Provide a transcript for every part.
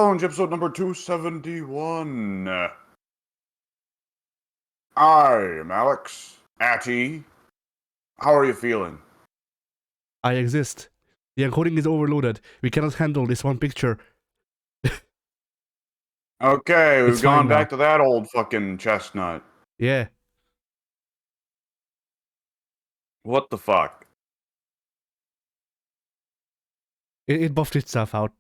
Challenge, episode number 271. I'm Alex. Atty. How are you feeling? I exist. The encoding is overloaded. We cannot handle this one picture. Okay, we've It's fine gone back now. to that old fucking chestnut. Yeah. What the fuck? It buffed itself out.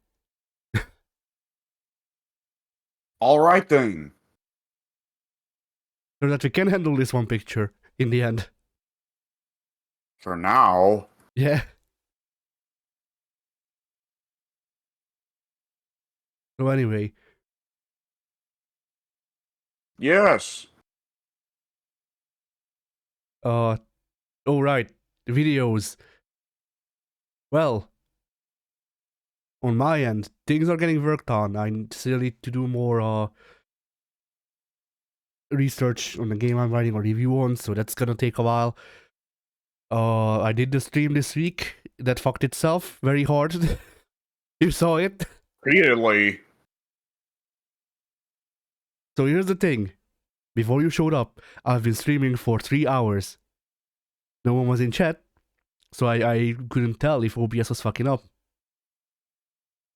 Alright then. So that we can handle this one picture in the end. For now. Yeah. So anyway. Yes. Oh right. The videos. Well. On my end, things are getting worked on. I still need to do more research on the game I'm writing a review on, so that's gonna take a while. I did the stream this week that fucked itself very hard. You saw it? Repeatedly. So here's the thing. Before you showed up, I've been streaming for 3 hours. No one was in chat, so I couldn't tell if OBS was fucking up.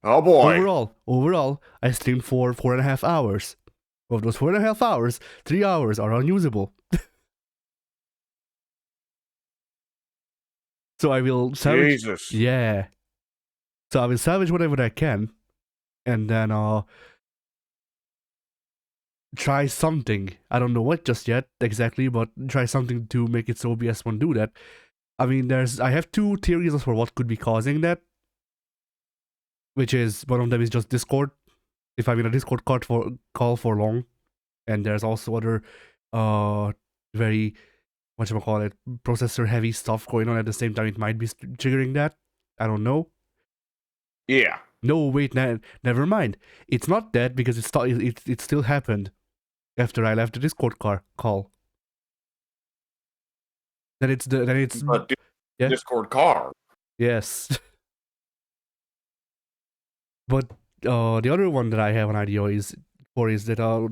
Oh boy. Overall, I streamed for 4.5 hours. Of those 4.5 hours, 3 hours are unusable. So I will salvage... Jesus. Yeah. So I will salvage whatever I can, and then try something. I don't know what just yet exactly, but try something to make it so OBS won't do that. I mean, I have two theories as for what could be causing that. Which is, one of them is just Discord. If I'm in a Discord call for long. And there's also other very, whatchamacallit, processor heavy stuff going on at the same time. It might be triggering that. I don't know. Yeah. No, wait, never mind. It's not that because it still happened after I left the Discord call. Then it's But yeah? Discord car. Yes. But the other one that I have an idea is that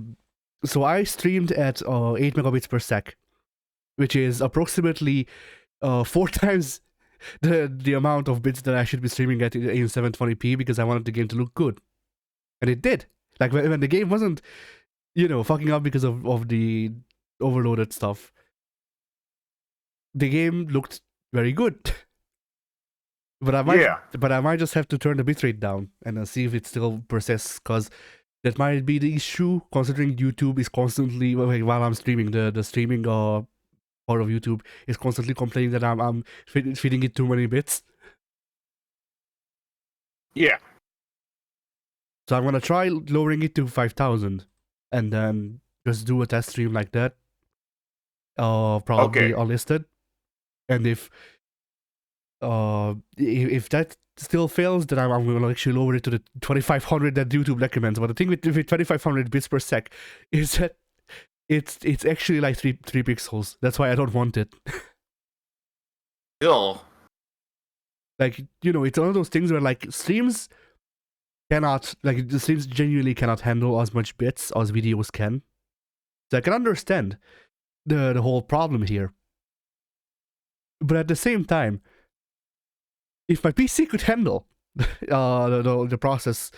so I streamed at 8 megabits per sec, which is approximately 4 times the amount of bits that I should be streaming at in 720p because I wanted the game to look good, and it did. Like when the game wasn't, fucking up because of the overloaded stuff, the game looked very good. But I might just have to turn the bitrate down and see if it still persists, because that might be the issue, considering YouTube is constantly, while I'm streaming, the streaming part of YouTube is constantly complaining that I'm feeding it too many bits. Yeah. So I'm gonna try lowering it to 5,000 and then just do a test stream like that. Probably unlisted. And if that still fails, then I'm gonna actually lower it to the 2500 that YouTube recommends. But the thing with 2500 bits per sec is that it's actually like 3 pixels. That's why I don't want it. Still. Like, it's one of those things where like streams cannot, like, the streams genuinely cannot handle as much bits as videos can. So I can understand the whole problem here. But at the same time, if my PC could handle the process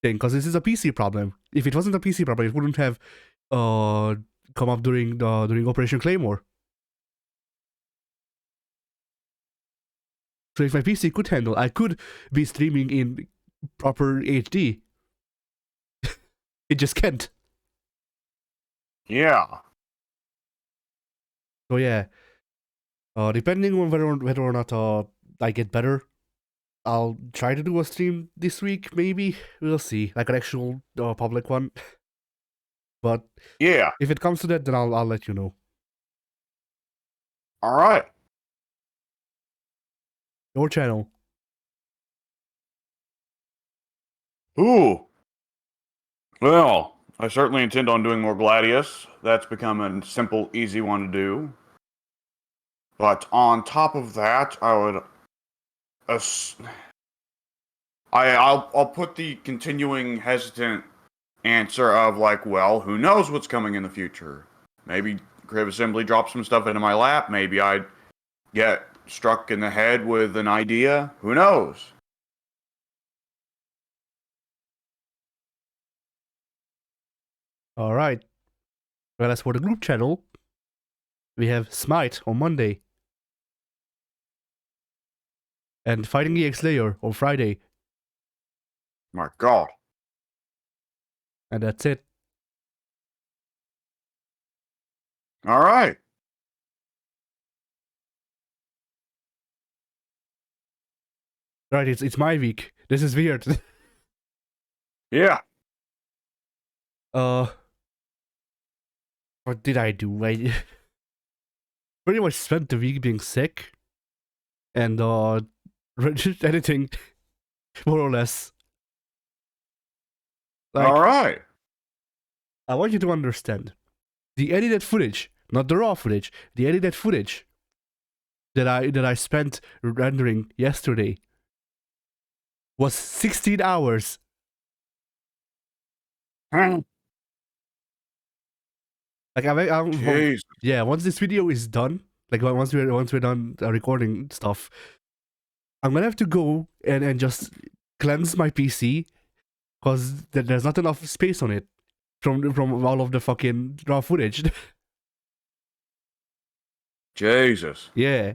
thing, because this is a PC problem. If it wasn't a PC problem, it wouldn't have come up during Operation Claymore. So if my PC could handle, I could be streaming in proper HD. It just can't. Yeah. So yeah, depending on whether or not I get better, I'll try to do a stream this week. Maybe we'll see, like an actual public one. But yeah, if it comes to that, then I'll let you know. All right. Your channel. Ooh. Well, I certainly intend on doing more Gladius. That's become a simple, easy one to do. But on top of that, I would... I'll put the continuing hesitant answer of like, well, who knows what's coming in the future? Maybe Crib Assembly drops some stuff into my lap. Maybe I get struck in the head with an idea. Who knows? All right. Well, as for the group channel, we have Smite on Monday and Fighting EX Layer on Friday, My God. and that's it. All right. Right, it's my week. This is weird. Yeah. What did I do? I pretty much spent the week being sick and editing, more or less. Like, All right. I want you to understand the edited footage, not the raw footage, the edited footage that I spent rendering yesterday was 16 hours. Hmm. Like Jeez. yeah, once this video is done, like once we're done recording stuff, I'm gonna have to go and just cleanse my PC because there's not enough space on it from all of the fucking raw footage. Jesus. Yeah.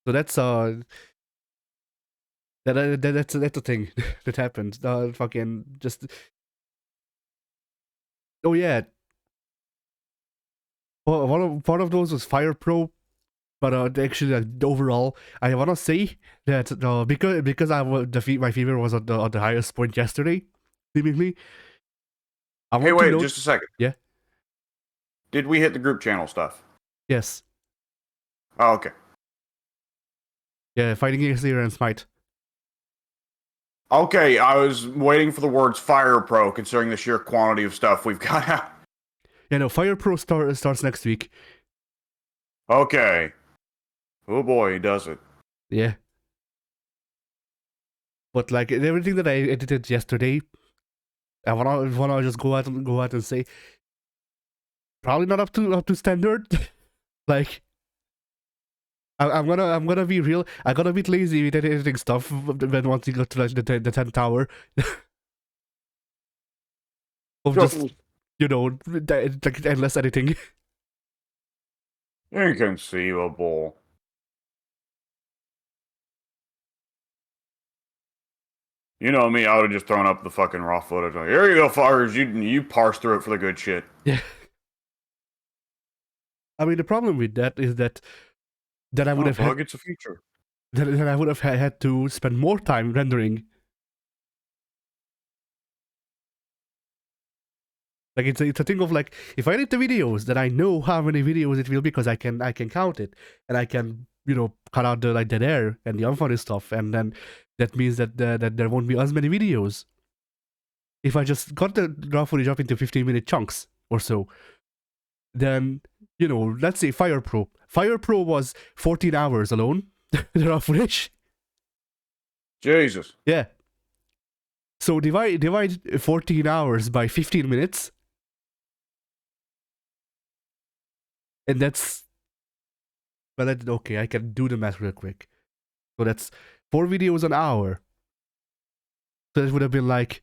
So that's that's a thing that happened. Fucking just. Oh yeah. Well, part of those was Fire Pro, but actually, overall, I wanna say that because my fever was at the highest point yesterday, seemingly. I Hey, want to wait note. just a second. Yeah. Did we hit the group channel stuff? Yes. Oh, okay. Yeah. Fighting against Zero and Smite. Okay, I was waiting for the words Fire Pro, considering the sheer quantity of stuff we've got out. Yeah. No. Fire Pro starts next week. Okay. Oh boy, he does it. Yeah. But like everything that I edited yesterday, I wanna just go out and say probably not up to standard. Like I'm gonna be real. I got a bit lazy with editing stuff when once you got to like the 10th hour of just like endless editing. Inconceivable. You know me, I would have just thrown up the fucking raw footage. Like, here you go, fuckers. You parse through it for the good shit. Yeah. I mean the problem with that is that I would have had It's a feature. then I would have had to spend more time rendering. Like it's a thing of like if I edit the videos, then I know how many videos it will be because I can count it and I can cut out the like dead air and the unfunny stuff, and then that means that there won't be as many videos. If I just cut the raw footage up into 15-minute chunks or so, then let's say Fire Pro. Fire Pro was 14 hours alone. The raw footage. Jesus. Yeah. So divide 14 hours by 15 minutes. And that's okay, I can do the math real quick. So that's 4 videos an hour. So that would have been like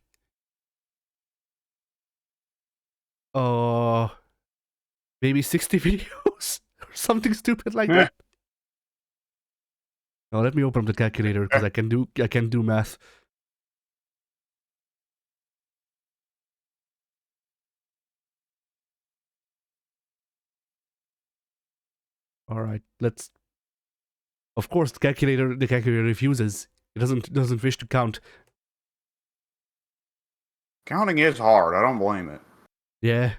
maybe 60 videos or something stupid like that. Now let me open up the calculator because I can do math. All right, let's. Of course, the calculator refuses. It doesn't wish to count. Counting is hard. I don't blame it. Yeah.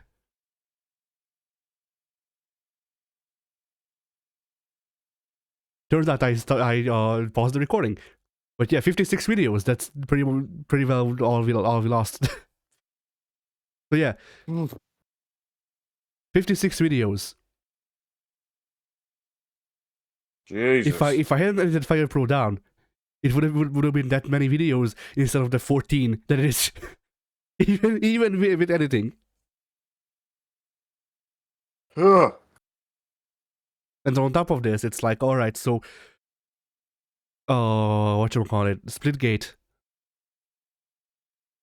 Turns out I paused the recording, but yeah, 56 videos. That's pretty well all we lost. So yeah, 56 videos. Jesus. If I hadn't edited Fire Pro down, it would have been that many videos instead of the 14 that it is. even with editing. Ugh. And on top of this, it's like, all right, so whatchamacallit, Splitgate.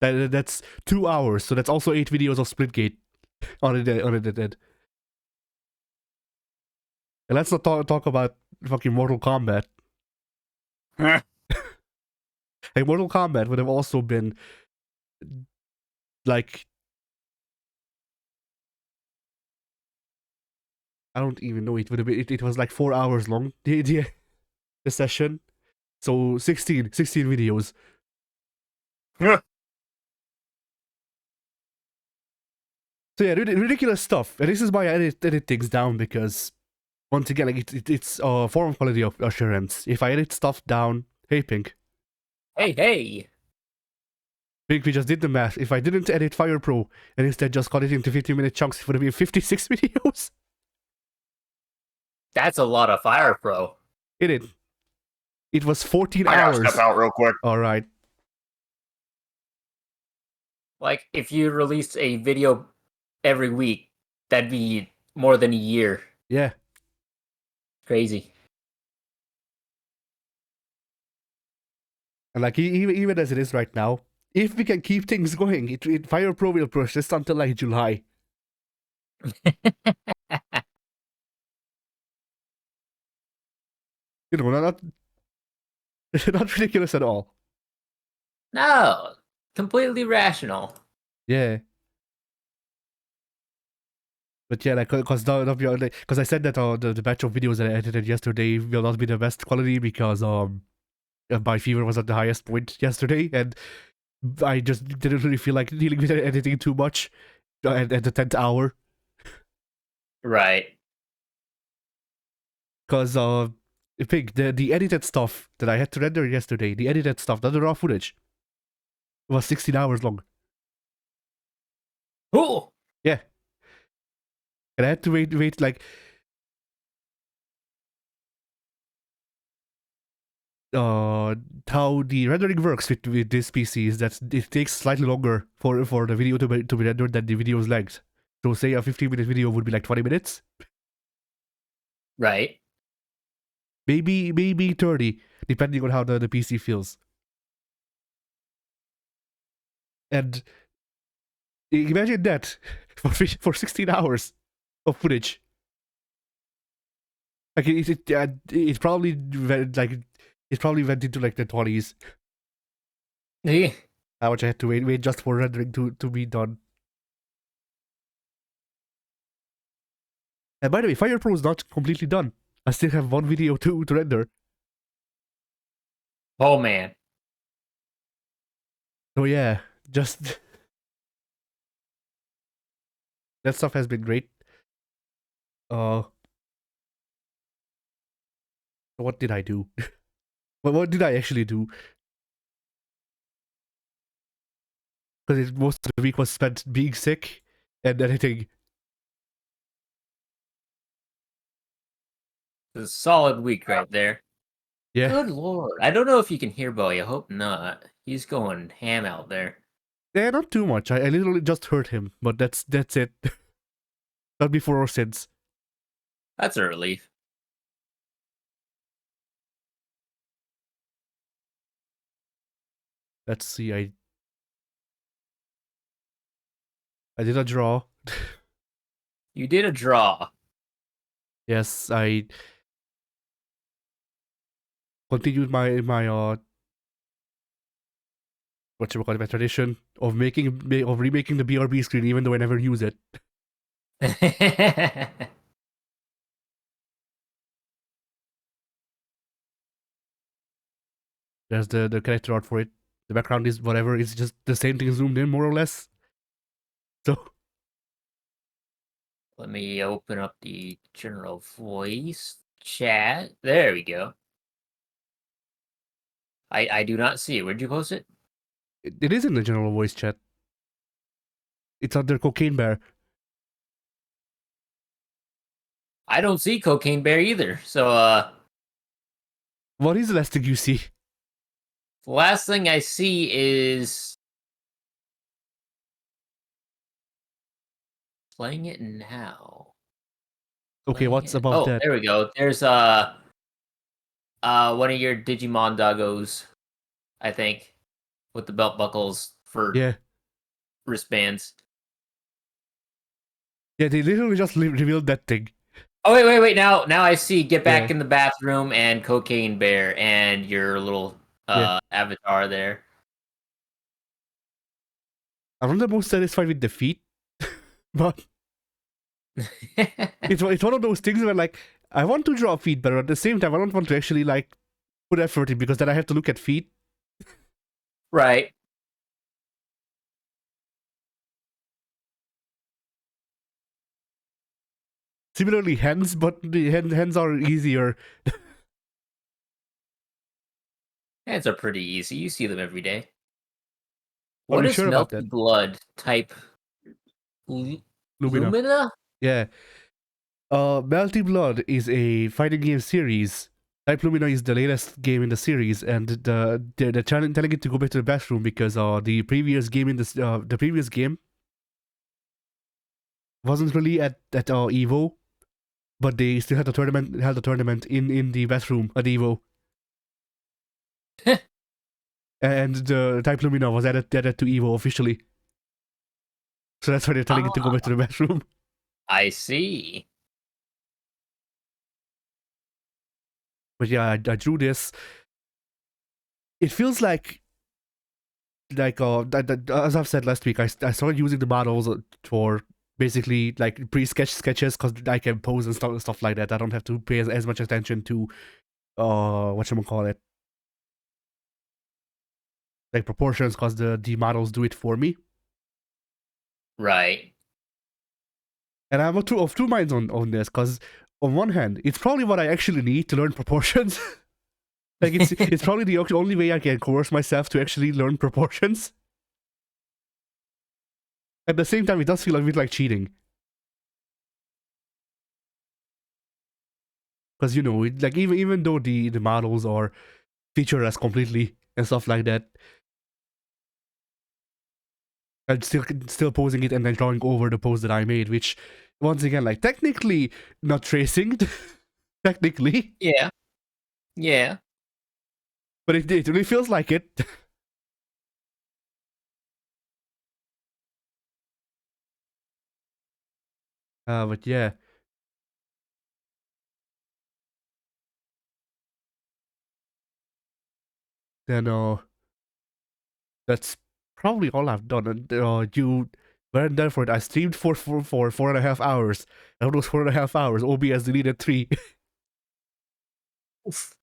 That's 2 hours, so that's also 8 videos of Splitgate on it. And let's not talk about fucking Mortal Kombat. Like, Mortal Kombat would have also been like, I don't even know, it would have been, it was like 4 hours long, the session. So 16 videos. So yeah, ridiculous stuff. And this is why I edit things down, because once again, like it's a form of quality assurance. If I edit stuff down, hey Pink. Hey. Pink, we just did the math. If I didn't edit Fire Pro and instead just cut it into 15-minute chunks, it would have been 56 videos. That's a lot of Fire Pro. It was 14 I hours. gotta step out real quick. All right. Like, if you released a video every week, that'd be more than a year. Yeah. Crazy. And like, even as it is right now, if we can keep things going, Fire Pro will push this until like July. You know, not not ridiculous at all. No, completely rational. Yeah. But yeah, like, because I said that the batch of videos that I edited yesterday will not be the best quality because my fever was at the highest point yesterday, and I just didn't really feel like dealing with editing too much at the 10th hour. Right. Because Pig, the edited stuff that I had to render yesterday, the edited stuff, not the raw footage, was 16 hours long. Ooh. Yeah. And I had to wait like how the rendering works with this PC is that it takes slightly longer for the video to be rendered than the video's length. So say a 15-minute video would be like 20 minutes. Right. Maybe 30, depending on how the PC feels. And imagine that for 16 hours of footage. Like it probably went into like the 20s. Yeah. How much I had to wait just for rendering to be done. And by the way, Fire Pro is not completely done. I still have one video to render. Oh man. So yeah, just that stuff has been great. What did I do? What did I actually do? Because most of the week was spent being sick and editing. It's a solid week right there. Yeah. Good lord. I don't know if you can hear Bowie. I hope not. He's going ham out there. Yeah, not too much. I literally just hurt him, but that's it. Not before or since. That's a relief. Let's see. I did a draw. You did a draw. Yes, I continued my whatchamacallit, my tradition of remaking the BRB screen even though I never use it. There's the character art for it. The background is whatever, it's just the same thing zoomed in more or less. So Let me open up the general voice chat. There we go. I do not see it. Where'd you post it? it is in the general voice chat. It's under Cocaine Bear. I don't see Cocaine Bear either. So What is the last thing you see? The last thing I see is playing it now. Okay, what's Playing it- above Oh, that? there we go. There's one of your Digimon doggos, I think, with the belt buckles for Yeah. wristbands. Yeah, they literally just revealed that thing. Oh wait! Now I see. Get back Yeah. in the bathroom and Cocaine Bear and your little Yeah. avatar there. I'm not the most satisfied with the feet, but it's one of those things where like I want to draw feet, but at the same time I don't want to actually like put effort in because then I have to look at feet. Right. Similarly, hands, but the hands are easier. Hands are pretty easy. You see them every day. Are What you is sure about Melty that? Blood type? Lumina. Lumina? Yeah. Melty Blood is a fighting game series. Type Lumina is the latest game in the series, and they're telling it to go back to the bathroom because the previous game wasn't really at Evo, but they still had held the tournament in the bathroom at Evo, and the Type Lumina was added to Evo officially. So that's why they're telling it to go back to the bathroom. I see. But yeah, I drew this. It feels like as I've said last week, I started using the models for basically like sketches because I can pose and stuff like that. I don't have to pay as much attention to whatchamacallit, like proportions because the models do it for me. Right. And I'm of two minds on this because on one hand, it's probably what I actually need to learn proportions. Like it's probably the only way I can coerce myself to actually learn proportions. At the same time, it does feel a bit like cheating. Because like even though the models are featureless completely and stuff like that, I'm still posing it and then drawing over the pose that I made, which once again, like technically not tracing, technically, Yeah. Yeah. but it really feels like it. But yeah. Then that's probably all I've done. And you weren't there for it. I streamed for 4.5 hours. Out of those 4.5 hours, OBS deleted 3 Oof.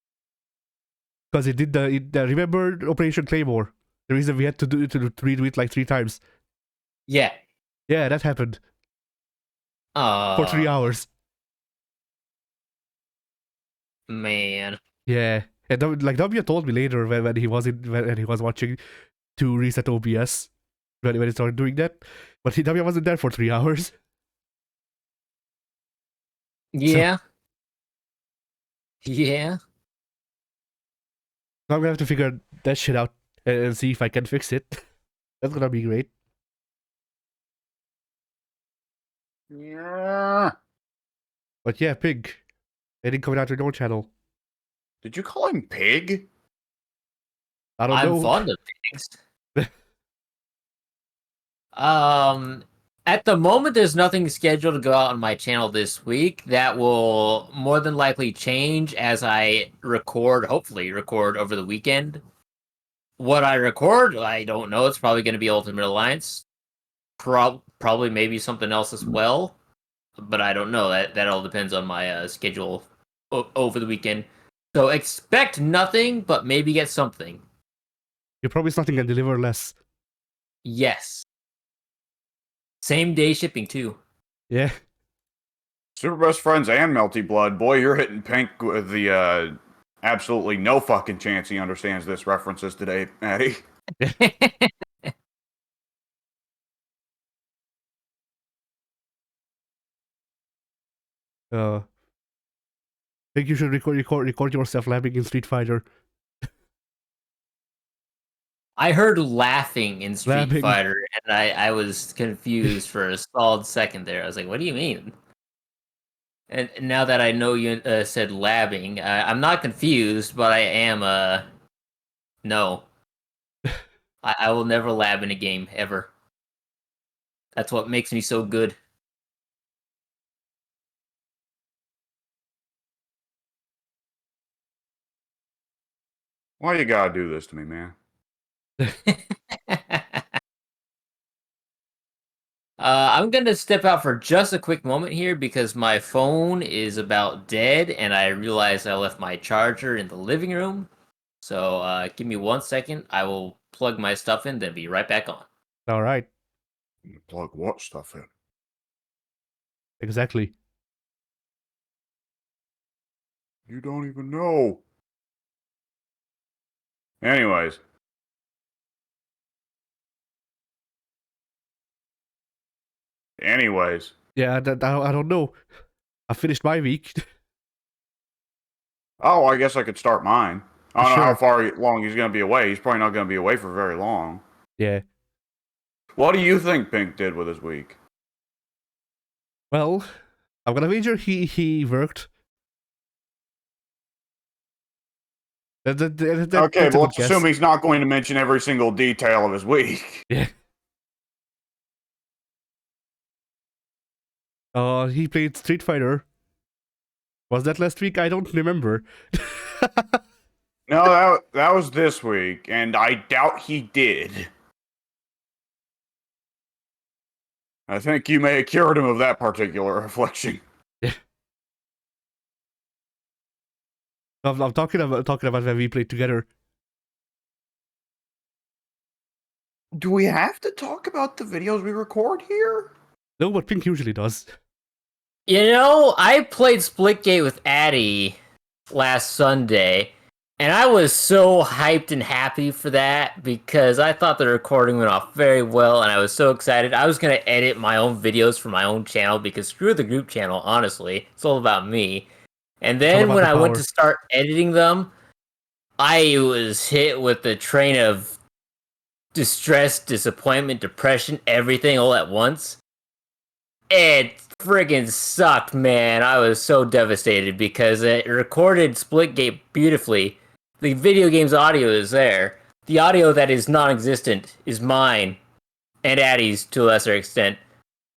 because it did remember Operation Claymore. The reason we had to redo it like 3 times. Yeah. Yeah, that happened for 3 hours. Man. Yeah, and like W told me later when he was watching to reset OBS when he started doing that, but W wasn't there for 3 hours. So Yeah. Yeah. I'm gonna have to figure that shit out and see if I can fix it. That's gonna be great. Yeah. But yeah, Pig, anything coming out your own channel? Did you call him Pig? I don't I'm know. fond of things. At the moment, there's nothing scheduled to go out on my channel this week. That will more than likely change as I hopefully record over the weekend. What I record, I don't know. It's probably going to be Ultimate Alliance. Probably maybe something else as well. But I don't know. That all depends on my schedule over the weekend. So expect nothing, but maybe get something. You promise nothing and deliver less. Yes. Same day shipping too. Yeah. Super Best Friends and Melty Blood. Boy, you're hitting Pink with the absolutely no fucking chance he understands this references today, Maddie. Uh, think you should record yourself labbing in Street Fighter. I heard laughing in Street Labbing. Fighter, and I was confused for a solid second there. I was like, what do you mean? And now that I know you said labbing, I'm not confused, but I am, no. I will never lab in a game, ever. That's what makes me so good. Why you gotta do this to me, man? I'm gonna step out for just a quick moment here because my phone is about dead, and I realized I left my charger in the living room. So give me 1 second. I will plug my stuff in, then be right back on. All right, Plug what stuff in? exactly. You don't even know. Anyways. Yeah, I don't know. I finished my week. Oh, I guess I could start mine. I don't know how Sure. long he's gonna be away. He's probably not gonna be away for very long. Yeah. What do you think Pink did with his week? Well, I'm gonna wager he worked. Okay, That's well, a good let's guess. assume he's not going to mention every single detail of his week. Yeah. He played Street Fighter. Was that last week? I don't remember. No, that was this week, and I doubt he did. I think you may have cured him of that particular affliction. Yeah. I'm talking about when we played together. Do we have to talk about the videos we record here? No, but Pink usually does. You know, I played Splitgate with Addy last Sunday, and I was so hyped and happy for that because I thought the recording went off very well, and I was so excited. I was going to edit my own videos for my own channel because screw the group channel, honestly. It's all about me. And It's all then about when the I went power. to start editing them, I was hit with the train of distress, disappointment, depression, everything all at once. It friggin' sucked, man. I was so devastated because it recorded Splitgate beautifully. The video game's audio is there. The audio that is non-existent is mine and Addy's to a lesser extent,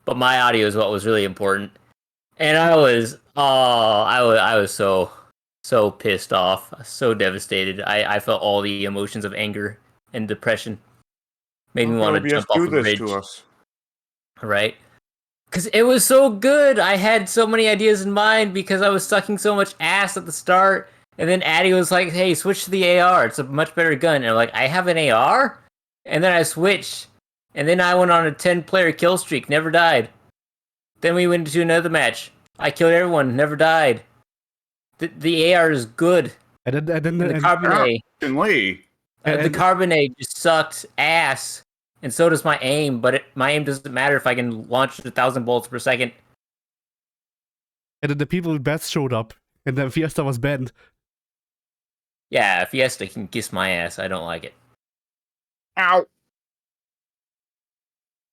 but my audio is what was really important. And I was so pissed off, so devastated. I felt all the emotions of anger and depression. Made me want to OBS jump off do a this bridge. to us. Right? Because it was so good. I had so many ideas in mind because I was sucking so much ass at the start. And then Addy was like, hey, switch to the AR. It's a much better gun. And I'm like, I have an AR? And then I switched. And then I went on a 10-player kill streak, never died. Then we went into another match. I killed everyone, never died. The AR is good. And then And the Carbonate. And Lee. The Carbonate just sucked ass. And so does my aim, but my aim doesn't matter if I can launch 1,000 bolts per second. And then the people with bats showed up, and then Fiesta was banned. Yeah, Fiesta can kiss my ass. I don't like it. Ow.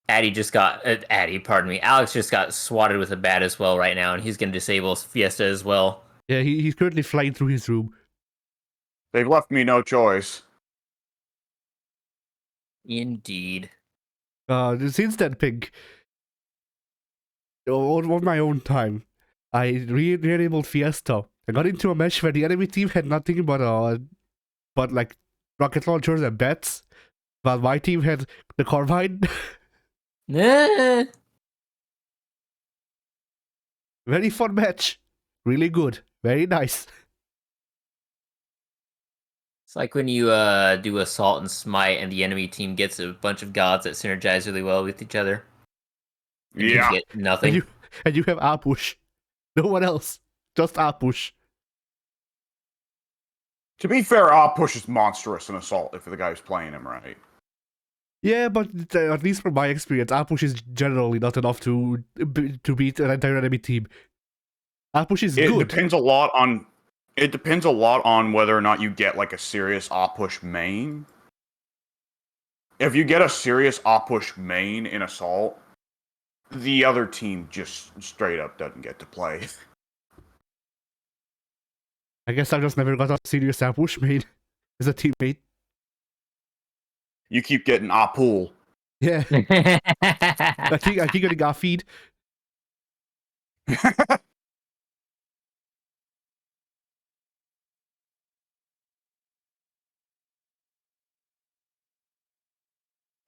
Pardon me. Alex just got swatted with a bat as well right now, and he's going to disable Fiesta as well. Yeah, he's currently flying through his room. They've left me no choice. Indeed. Since then, Pink, on my own time, I re-enabled Fiesta. I got into a match where the enemy team had nothing but like rocket launchers and bats, while my team had the carbine. Nah. Very fun match. Really good. Very nice. It's like when you do Assault and Smite and the enemy team gets a bunch of gods that synergize really well with each other. And Yeah. you get nothing. And you have Apush. No one else. Just Apush. To be fair, Push is monstrous in Assault if the guy's playing him right. Yeah, but at least from my experience, Apush is generally not enough to beat an entire enemy team. Appush is It good. depends a lot on. It depends a lot on whether or not you get like a serious Appush main. If you get a serious Appush main in Assault, the other team just straight up doesn't get to play. I guess I just never got a serious Appush made as a teammate. You keep getting Apul. Yeah, I keep getting a feed.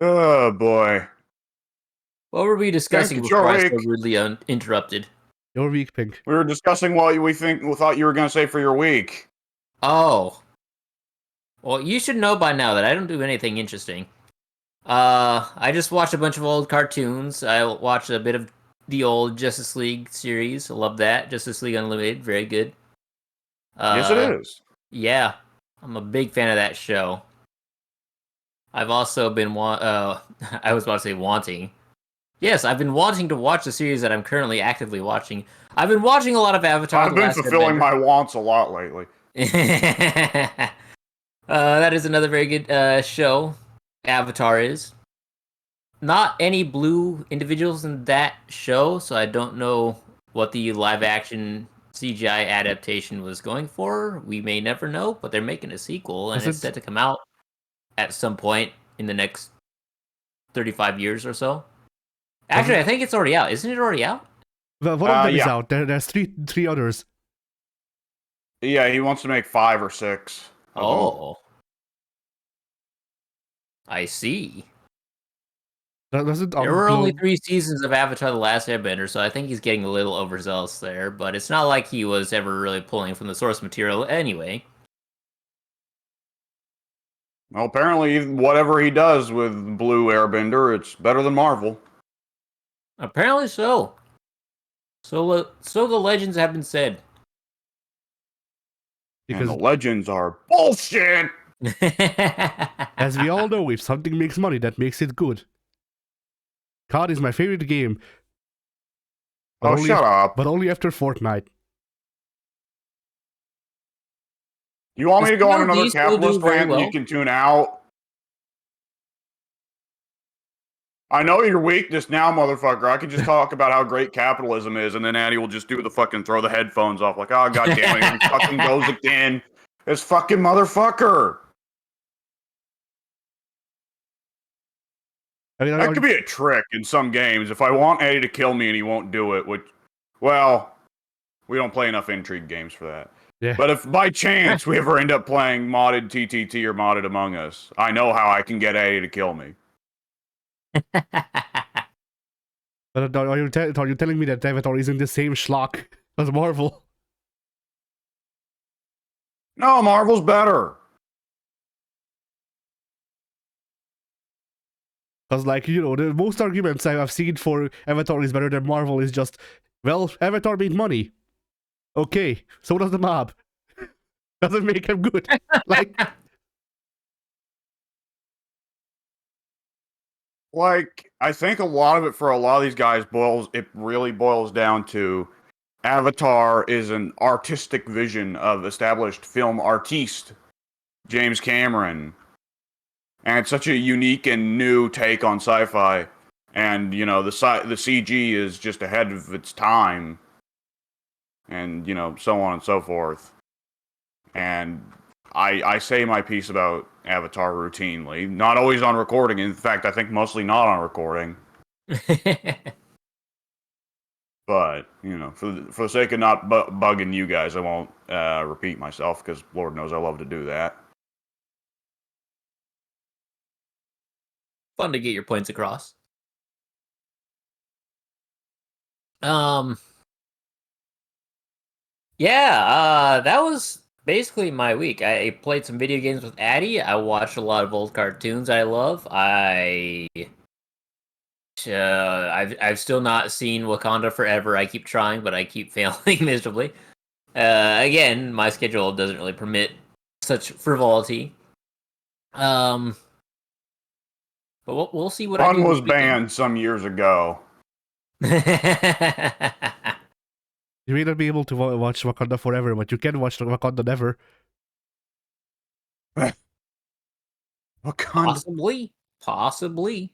Oh boy. What were we discussing it's your before I so week. rudely interrupted? Your week, Pink. We were discussing what we thought you were going to say for your week. Oh. Well, you should know by now that I don't do anything interesting. I just watched a bunch of old cartoons. I watched a bit of the old Justice League series. I love that. Justice League Unlimited, very good. Yes, it is. Yeah, I'm a big fan of that show. I've also been I was about to say wanting. Yes, I've been wanting to watch the series that I'm currently actively watching. I've been watching a lot of Avatar. I've been fulfilling my wants a lot lately. That is another very good show. Avatar is. Not any blue individuals in that show, so I don't know what the live action CGI adaptation was going for. We may never know, but they're making a sequel, and it's set to come out at some point in the next 35 years or so. Actually, I think it's already out. Isn't it already out? Well, one of them is out. There's three others. Yeah, he wants to make 5 or 6. Oh. I see. That doesn't there were only 3 seasons of Avatar The Last Airbender, so I think he's getting a little overzealous there, but it's not like he was ever really pulling from the source material anyway. Well, apparently, whatever he does with Blue Airbender, it's better than Marvel. Apparently so. So the legends have been said. Because and the legends are bullshit! As we all know, if something makes money, that makes it good. COD is my favorite game. But shut up. But only after Fortnite. You want me to go on another capitalist rant and you can tune out? I know your weakness now, motherfucker. I can just talk about how great capitalism is, and then Addy will just do the fucking throw the headphones off like, oh, god damn it, he fucking goes again. This fucking motherfucker. I mean, that could be a trick in some games. If I want Eddie to kill me and he won't do it, which, well, we don't play enough intrigue games for that. Yeah. But if by chance we ever end up playing modded TTT or modded Among Us, I know how I can get Eddie to kill me. But are you telling me that Avatar is in the same schlock as Marvel? No, Marvel's better. Because, like, you know, the most arguments I've seen for Avatar is better than Marvel is just, well, Avatar made money. Okay, so does the mob. Doesn't make him good. Like, I think a lot of it for a lot of these guys really boils down to Avatar is an artistic vision of established film artiste James Cameron. And it's such a unique and new take on sci-fi. And, you know, the CG is just ahead of its time. And, you know, so on and so forth. And I say my piece about Avatar routinely. Not always on recording. In fact, I think mostly not on recording. But, you know, for the sake of not bugging you guys, I won't repeat myself, because Lord knows I love to do that. Fun to get your points across. Yeah, that was basically my week. I played some video games with Addy. I watched a lot of old cartoons I love. I've still not seen Wakanda Forever. I keep trying, but I keep failing miserably. Again, my schedule doesn't really permit such frivolity. But we'll see what I do. Fun was banned some years ago. You may not be able to watch Wakanda Forever, but you can watch Wakanda Never. Wakanda. Possibly.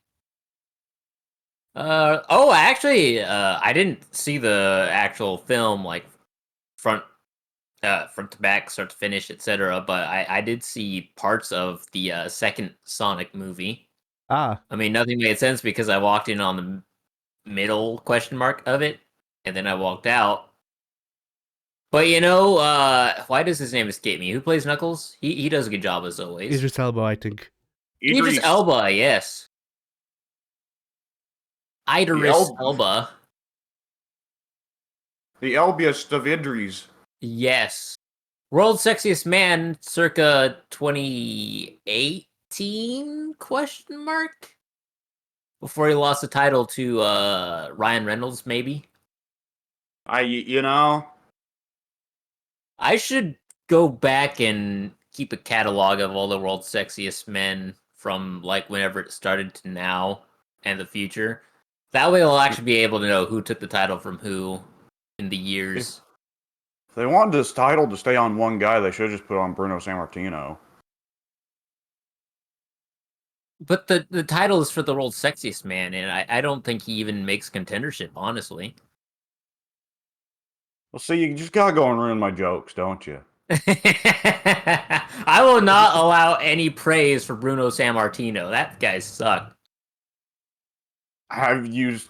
Oh, actually, I didn't see the actual film like front front to back, start to finish, etc. But I did see parts of the second Sonic movie. Ah, I mean, nothing made sense because I walked in on the middle question mark of it, and then I walked out. But why does his name escape me? Who plays Knuckles? He does a good job as always. Idris Elba, I think. Idris Elba, yes. Idris Elba. The Elbiest of Idris. Yes. World's Sexiest Man circa 2018 question mark? Before he lost the title to Ryan Reynolds, maybe. I should go back and keep a catalog of all the world's sexiest men from like whenever it started to now and the future. That way I'll actually be able to know who took the title from who in the years. If they wanted this title to stay on one guy, they should have just put on Bruno Sammartino. But the title is for the world's sexiest man, and I don't think he even makes contendership, honestly. Well, see, you just gotta go and ruin my jokes, don't you? I will not allow any praise for Bruno Sammartino. That guy sucked. Have used.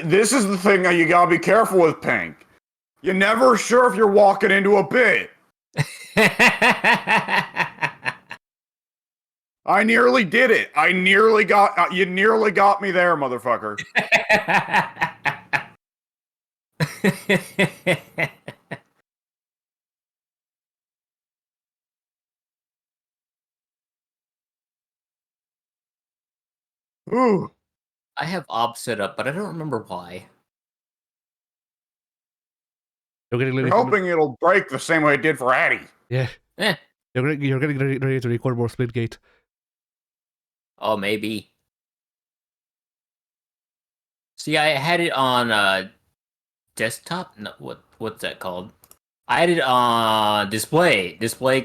This is the thing that you gotta be careful with, Pink. You're never sure if you're walking into a bit. I nearly did it. I nearly got. You nearly got me there, motherfucker. Ooh. I have Ob set up, but I don't remember why. You're hoping it'll break the same way it did for Addy. Yeah. You're getting ready to record more Splitgate. Oh, maybe. See, I had it on desktop. No, what's that called? I had it on display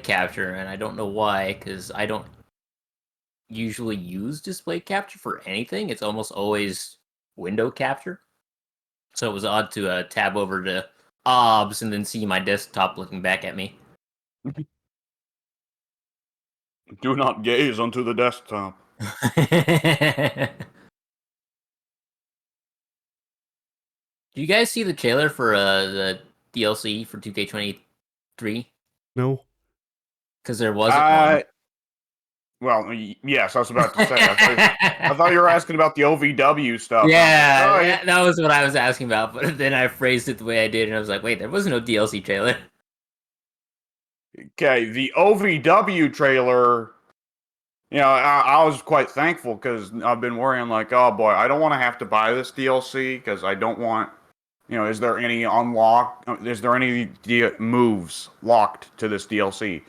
capture, and I don't know why, because I don't usually use display capture for anything. It's almost always window capture. So it was odd to tab over to OBS and then see my desktop looking back at me. Do not gaze onto the desktop. Do you guys see the trailer for the DLC for 2K23? No. Because there wasn't one. Well, yes, I was about to say. I thought you were asking about the OVW stuff. Yeah, Like, oh, that was what I was asking about, but then I phrased it the way I did, and I was like, wait, there was no DLC trailer. Okay, the OVW trailer, I was quite thankful because I've been worrying like, oh boy, I don't want to have to buy this DLC because I don't want, is there any moves locked to this DLC?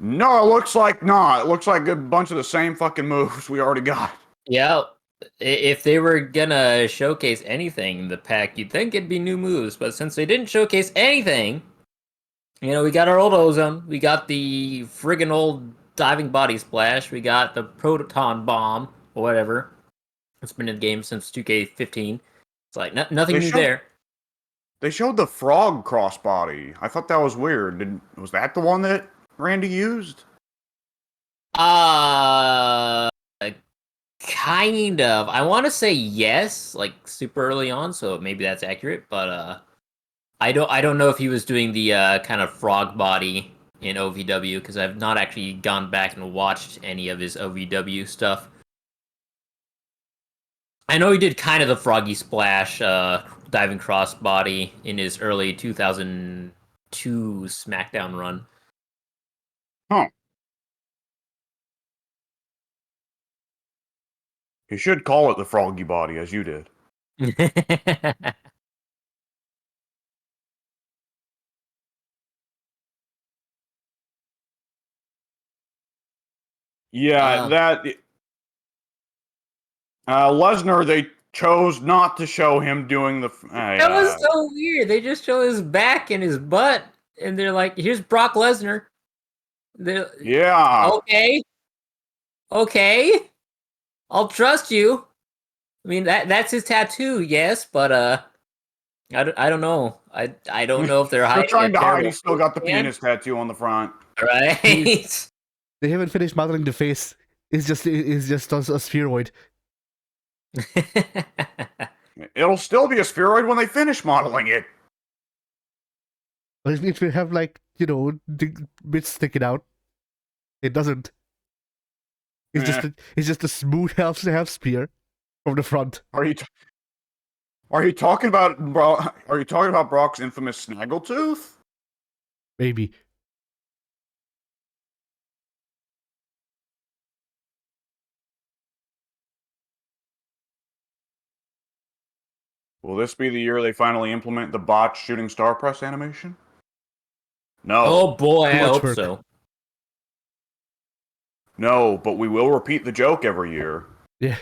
No, it looks like not. It looks like a bunch of the same fucking moves we already got. Yeah, if they were gonna showcase anything in the pack, you'd think it'd be new moves, but since they didn't showcase anything, we got our old Ozone, we got the friggin' old diving body splash, we got the proton bomb, or whatever. It's been in the game since 2K15. It's like nothing new there. They showed the frog crossbody. I thought that was weird. Was that the one that Randy used? Kind of. I want to say yes, like super early on, so maybe that's accurate. But I don't know if he was doing the kind of frog body in OVW because I've not actually gone back and watched any of his OVW stuff. I know he did kind of the froggy splash, diving crossbody in his early 2002 SmackDown run. Huh. You should call it the froggy body, as you did. Yeah, that Lesnar. chose not to show him doing the. That was so weird. They just show his back and his butt, and they're like, "Here's Brock Lesnar." Yeah. Okay, I'll trust you. I mean that's his tattoo, yes, but I don't know. I don't know if they're They're hiding. trying to hide. He's He's still got the penis tattoo on the front. right. They haven't finished modeling the face. It's just a spheroid. It'll still be a spheroid when they finish modeling it. But it will have the bits sticking out. It doesn't. It's just a smooth half spear from the front. Are you talking about Brock's infamous snaggletooth? Maybe. Will this be the year they finally implement the botched shooting star press animation? No. Oh boy, I hope work. so. No, but we will repeat the joke every year. Yeah.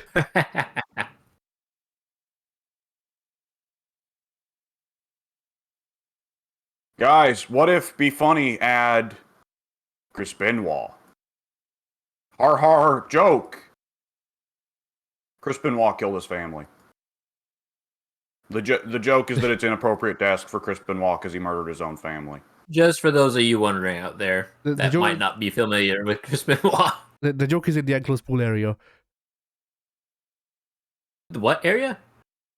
Guys, what if Be Funny add Chris Benoit? Har har, joke! Chris Benoit killed his family. The joke is that it's inappropriate to ask for Chris Benoit because he murdered his own family. Just for those of you wondering out there that joke, might not be familiar with Chris Benoit. The joke is in the enclosed pool area. The what area?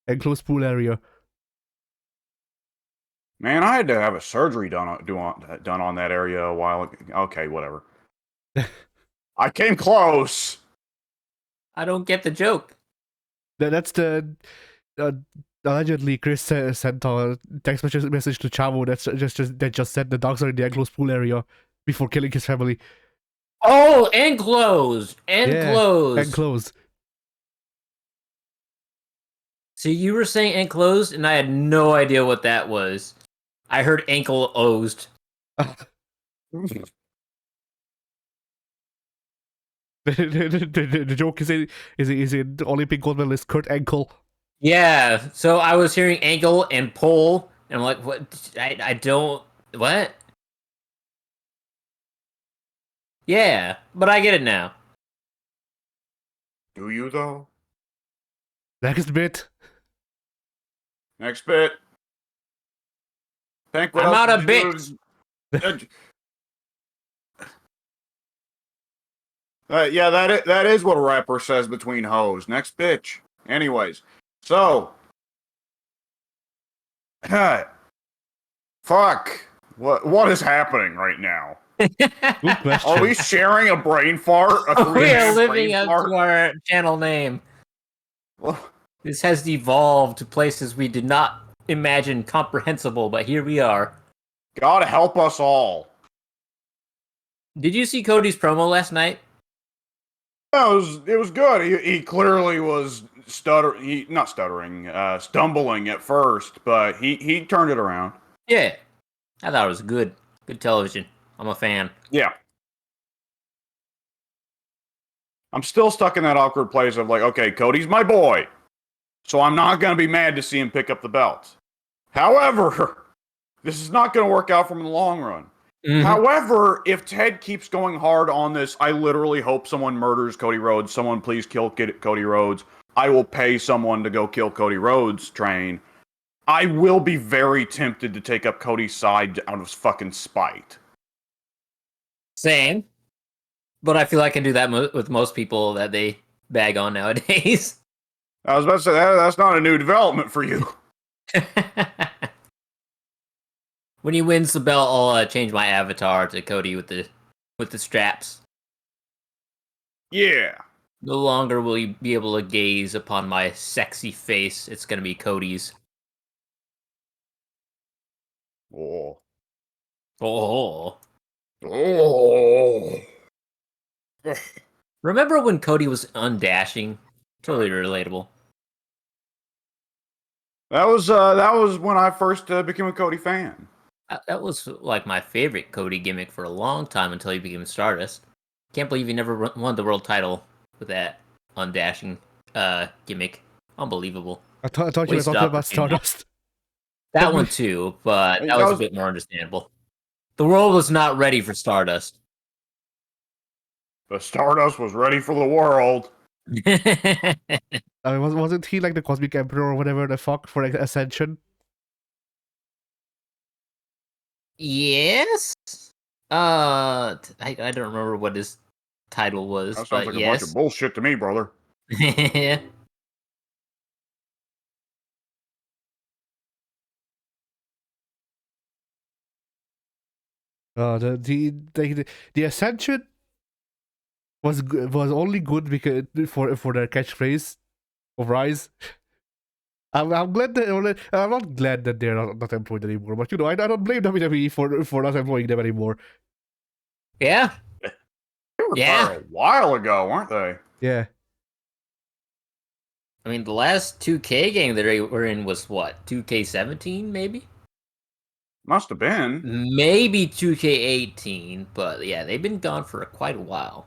Enclosed pool area. Man, I had to have a surgery done on that area a while ago. Okay, whatever. I came close. I I don't get the joke. That's the allegedly Chris sent a text message to Chavo that just said the dogs are in the enclosed pool area before killing his family. Oh, enclosed. Enclosed. Yeah, enclosed. So you were saying enclosed, and I had no idea what that was. I heard ankle-osed. The joke is in Olympic gold medalist Kurt Angle. Yeah, so I was hearing ankle and pole, and I'm like, what? I don't... What? Yeah, but I get it now. Do you, though? Next bit. Next bit. Think what I'm else out of did bits. you do? Yeah, that is what a rapper says between hoes. Next bitch. Anyways, so fuck. What is happening right now? Good question. Are we sharing a brain fart? We are living up to our channel name. Well, This has devolved to places we did not imagine comprehensible, but here we are. God help us all. Did you see Cody's promo last night? It was good. He clearly was stumbling at first, but he turned it around. Yeah. I thought it was good. Good television. I'm a fan. Yeah. I'm still stuck in that awkward place of like, okay, Cody's my boy, so I'm not going to be mad to see him pick up the belt. However, this is not going to work out for him in the long run. Mhm. However, if Ted keeps going hard on this, I literally hope someone murders Cody Rhodes. Someone please kill Cody Rhodes. I will pay someone to go kill Cody Rhodes train. I will be very tempted to take up Cody's side out of fucking spite. Same. But I feel I can do that with most people that they bag on nowadays. I was about to say, that's not a new development for you. When he wins the belt, I'll change my avatar to Cody with the straps. Yeah. No longer will you be able to gaze upon my sexy face. It's gonna be Cody's. Oh. Oh. Oh. Remember when Cody was undashing? Totally relatable. That was when I first became a Cody fan. That was like my favorite Cody gimmick for a long time until he became Stardust. Can't believe he never won the world title with that undashing gimmick Unbelievable. I thought you were Wasted talking about opportunity. Stardust. That one too, but that That was a was- bit more understandable. The world was not ready for Stardust. The Stardust was ready for the world. I mean, wasn't he like the Cosmic Emperor or whatever the fuck for Ascension? Yes. I don't remember what his title was, That sounds but like a bunch of yes. bullshit to me, brother. The Ascension was only good because for their catchphrase of Rise. I'm glad that I'm not glad that they're not employed anymore, but I don't blame WWE for not employing them anymore. Yeah. They were Yeah. fired a while ago, weren't they? Yeah. I mean, the last 2K game that they were in was what? 2K17, maybe? Must have been. Maybe 2K18, but yeah, they've been gone for quite a while.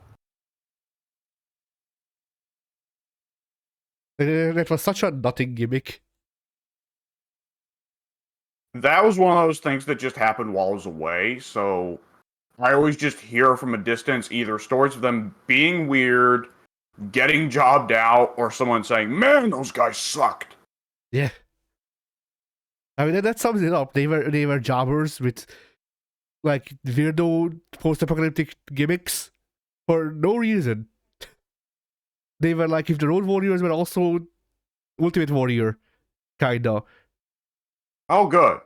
That was such a nothing gimmick. That was one of those things that just happened while I was away, so I always just hear from a distance either stories of them being weird, getting jobbed out, or someone saying, "Man, those guys sucked." Yeah. I mean, that sums it up. They were jobbers with like weirdo post-apocalyptic gimmicks for no reason. They were like if the Road Warriors were also Ultimate Warrior, kinda. Oh, good.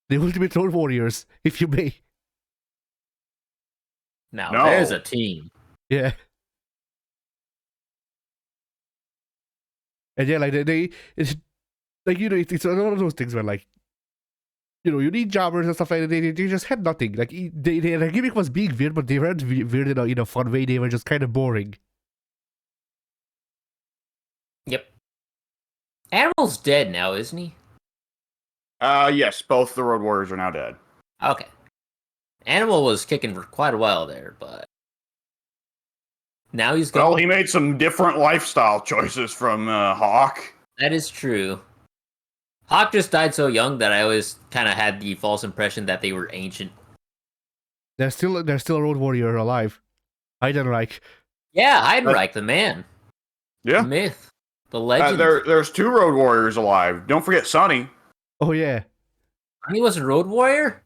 The Ultimate Road Warriors, if you may. Now, No. there's a team. Yeah. And yeah, like it's like it's one of those things where like you need jobbers and stuff like that. They just had nothing. Like their gimmick was being weird, but they weren't weird in a fun way. They were just kind of boring. Yep. Animal's dead now, isn't he? Yes, both the Road Warriors are now dead. Okay. Animal was kicking for quite a while there, but now he's gone. Well, he made some different lifestyle choices from Hawk. That is true. Hawk just died so young that I always kind of had the false impression that they were ancient. There's still a Road Warrior alive. Heidenreich. Yeah, Heidenreich, the man. Yeah. The myth. The legend. There's two Road Warriors alive. Don't forget Sonny. Oh yeah. He was a road warrior?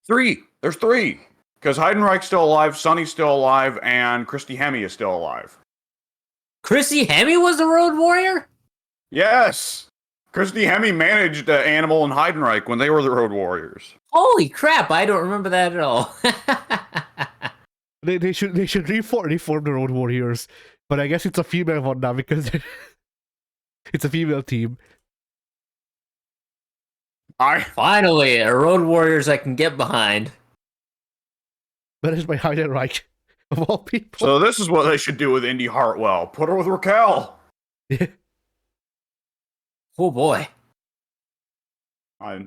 Three. There's three. Because Heidenreich's still alive, Sonny's still alive, and Christy Hemme is still alive. Chrissy Hemme was a road warrior? Yes! Christy Hemme managed Animal and Heidenreich when they were the Road Warriors. Holy crap, I don't remember that at all. They should reform the Road Warriors, but I guess it's a female one now because it's a female team. Finally, a road warriors I can get behind. Managed by Heidenreich, of all people. So this is what they should do with Indy Hartwell. Put her with Raquel. Yeah. Oh boy. I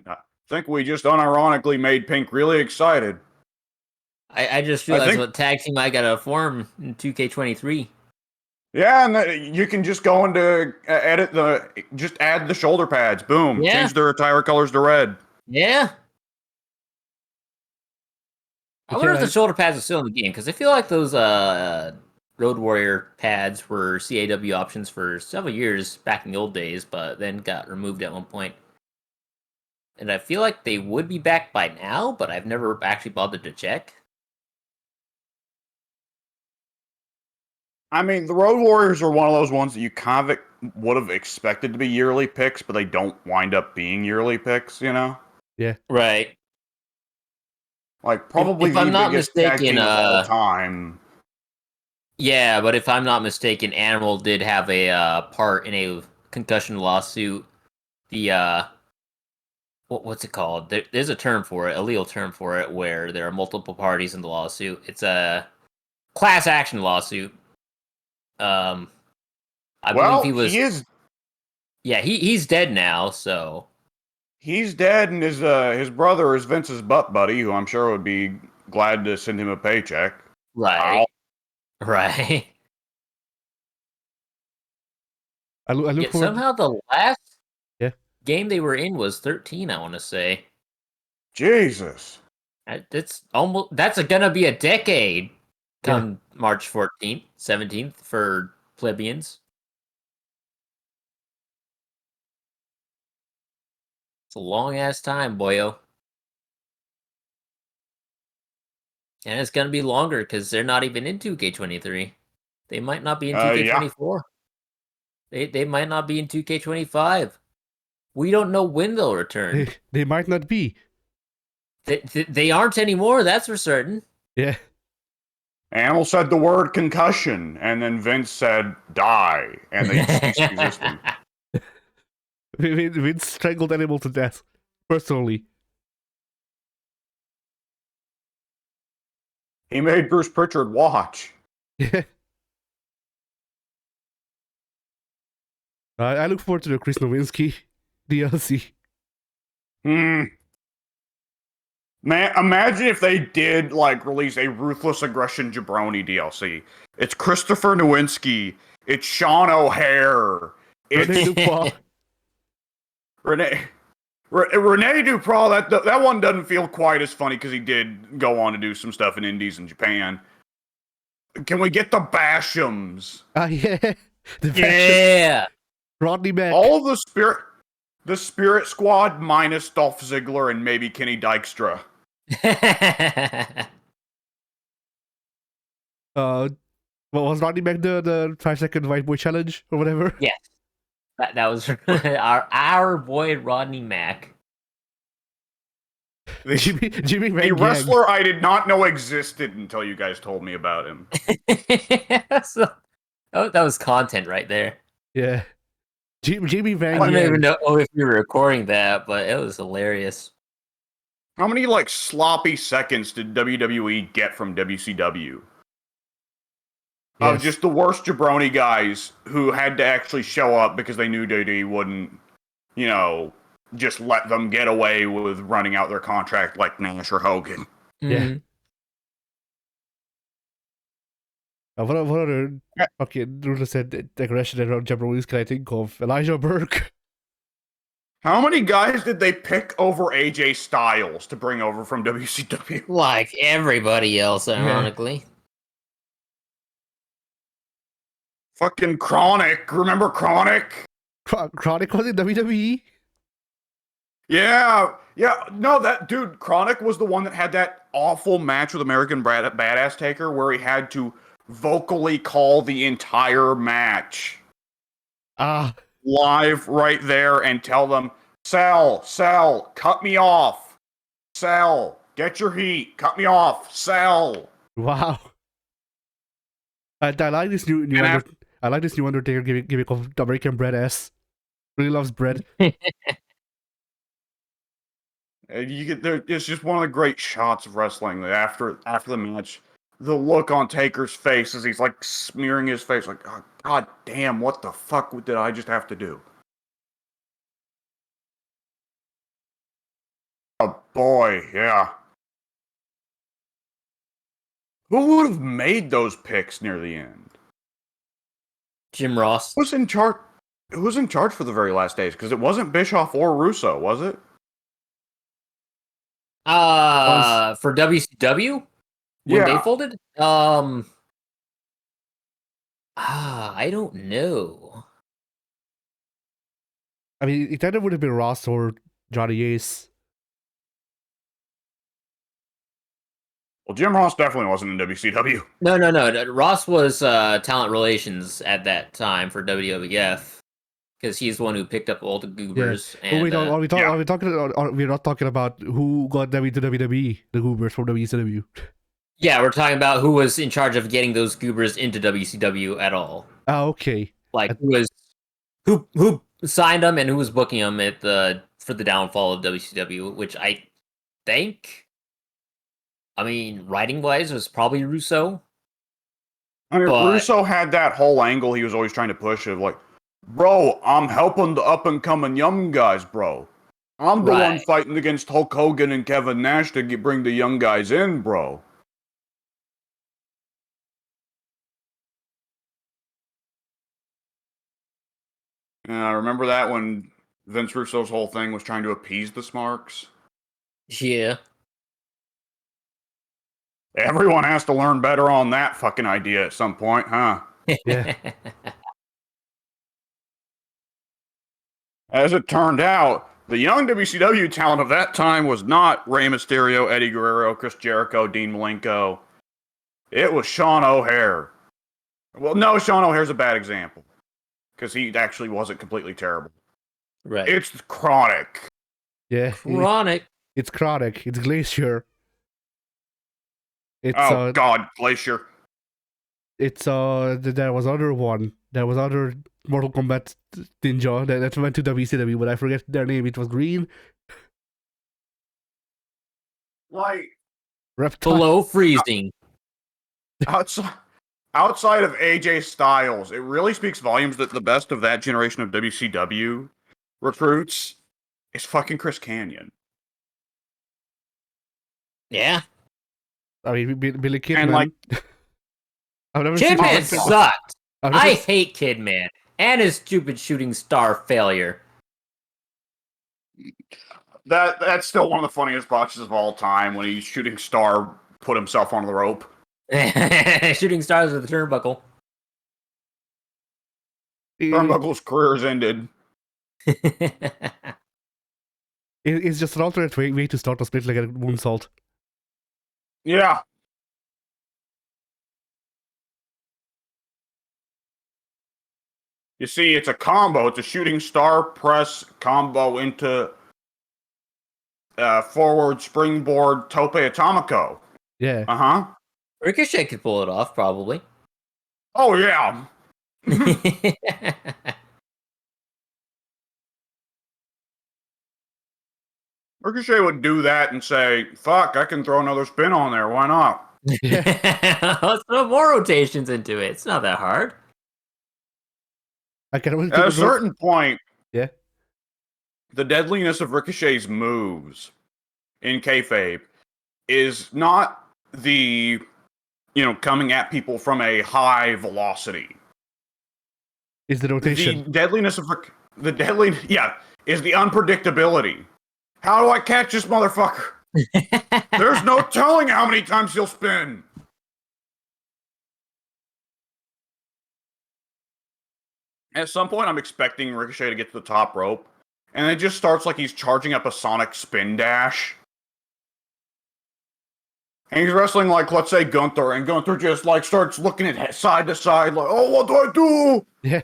think we just unironically made Pink really excited. I just I realized think- what tag team I gotta form in 2K23. Yeah, and you can just go into just add the shoulder pads. Boom. Yeah. Change their attire colors to red. Yeah. I wonder if Yeah, the shoulder pads are still in the game, because I feel like those Road Warrior pads were CAW options for several years back in the old days, but then got removed at one point. And I feel like they would be back by now, but I've never actually bothered to check. I mean, the Road Warriors are one of those ones that you kind of would have expected to be yearly picks, but they don't wind up being yearly picks, you know? Right. Like, probably If I'm the not biggest tag mistaken, team of all time. Yeah, but if I'm not mistaken, Animal did have a part in a concussion lawsuit. The what's it called? There's a term for it, a legal term for it, where there are multiple parties in the lawsuit. It's a class action lawsuit. I believe he was. He is. Yeah, he's dead now. So He's dead, and his brother is Vince's butt buddy, who I'm sure would be glad to send him a paycheck. right, right. I look Yeah, forward. somehow the last Yeah. game they were in was 13, I want to say. Jesus. That's gonna be a decade Yeah. come March 14th, 17th for plebeians. It's a long ass time, boyo. And it's gonna be longer because they're not even in 2K23. They might not be in Yeah. 2K24. They might not be in 2K25. We don't know when they'll return. They might not be. They aren't anymore, that's for certain. Yeah. Animal said the word concussion, and then Vince said die, and they ceased existing. Vince strangled Animal to death. Personally. He made Bruce Pritchard watch. Yeah. I look forward to the Chris Nowinski DLC. Man, imagine if they did like release a Ruthless Aggression Jabroni DLC. It's Christopher Nowinski. It's Sean O'Hare. Rene It's Dubois. Rene Dupree. That one doesn't feel quite as funny because he did go on to do some stuff in Indies in Japan. Can we get the Bashams? Yeah. The Yeah. Rodney Mack. All of the Spirit Squad minus Dolph Ziggler and maybe Kenny Dykstra. What was Rodney Mack the 5-second white boy challenge or whatever? Yes. That was our boy Rodney Mack. Jimmy A Van Gang. wrestler I did not know existed until you guys told me about him. So, that was content right there. Yeah. Jimmy Van I Gang. don't even know if we were recording that, but it was hilarious. How many like sloppy seconds did WWE get from WCW? Of Yes. just the worst jabroni guys who had to actually show up because they knew WWE wouldn't, just let them get away with running out their contract like Nash or Hogan. Yeah. What other fucking ruthless aggression around jabronis can I think of? Elijah Burke. How many guys did they pick over AJ Styles to bring over from WCW? Like everybody else, ironically. Fucking Chronic. Remember Chronic? Chronic was in WWE? Yeah. No, that dude, Chronic was the one that had that awful match with American Badass Taker where he had to vocally call the entire match live right there and tell them, Sell, cut me off. Sell, get your heat, cut me off. Sell. Wow. I like this new I like this new Undertaker gimmick of American bread ass. Really loves bread. It's just one of the great shots of wrestling. After the match, the look on Taker's face as he's like smearing his face, like, oh, God damn, what the fuck did I just have to do? Oh boy, yeah. Who would have made those picks near the end? Jim Ross. Who was in charge for the very last days? Because it wasn't Bischoff or Russo, was it? For WCW? When they folded? I don't know. I mean, it either would have been Ross or Johnny Ace. Well, Jim Ross definitely wasn't in WCW. No. Ross was talent relations at that time for WWF because he's the one who picked up all the goobers. Yeah. And, wait, we're not talking about who got Debbie to WWE, the goobers from WCW. Yeah, we're talking about who was in charge of getting those goobers into WCW at all. Oh, okay. Like who signed them and who was booking them for the downfall of WCW, which I think, writing wise was probably Russo. Russo had that whole angle he was always trying to push of like, bro, I'm helping the up and coming young guys, bro. I'm the one fighting against Hulk Hogan and Kevin Nash to bring the young guys in, bro. Remember that when Vince Russo's whole thing was trying to appease the Smarks? Yeah. Everyone has to learn better on that fucking idea at some point, huh? Yeah. As it turned out, the young WCW talent of that time was not Rey Mysterio, Eddie Guerrero, Chris Jericho, Dean Malenko. It was Sean O'Haire. Well, no, Sean O'Haire's a bad example. Because he actually wasn't completely terrible. Right. It's Chronic. Yeah. Chronic. It's Chronic. It's Glacier. It's God, Glacier. It's there was other one. There was other Mortal Kombat ninja that went to WCW, but I forget their name. It was green. Like, Reptile. Below freezing. outside of AJ Styles, it really speaks volumes that the best of that generation of WCW recruits is fucking Chris Kanyon. Yeah. I mean, Billy Kidman. And like, I've never seen Kidman him. sucked. I've never I hate Kidman and his stupid shooting star failure. that's still one of the funniest botches of all time when he's shooting star put himself on the rope. Shooting stars with the turnbuckle. Turnbuckle's career is ended. It's just an alternate way to start a split like a moonsault. Yeah. You see, it's a combo. It's a shooting star press combo into forward springboard tope atomico. Yeah. Uh-huh. Ricochet could pull it off, probably. Oh, yeah. Ricochet would do that and say, fuck, I can throw another spin on there. Why not? Let's put more rotations into it. It's not that hard. I can only At a certain point, yeah, the deadliness of Ricochet's moves in kayfabe is not the, coming at people from a high velocity. is the rotation. The deadliness of is the unpredictability. How do I catch this motherfucker? There's no telling how many times he'll spin. At some point, I'm expecting Ricochet to get to the top rope, and it just starts like he's charging up a sonic spin dash. And he's wrestling like, let's say, Gunther, and Gunther just like starts looking at side to side, like, oh, what do I do? Yeah.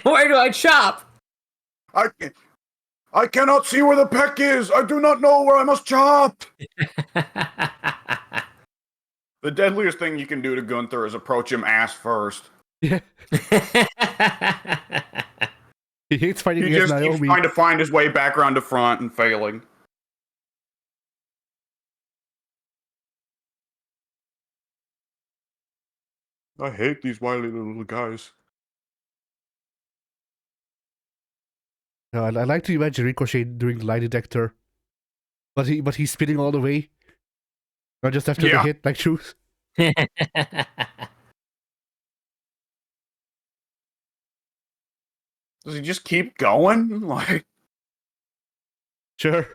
Where do I chop? I cannot see where the peck is. I do not know where I must chop. The deadliest thing you can do to Gunther is approach him ass first. Yeah. He hates fighting He against just keeps Naomi. trying to find his way back around to front and failing. I hate these wily little guys. I like to imagine Ricochet doing the lie detector, but he's spinning all the way, not just after the hit like shoes. Does he just keep going? Like, Sure.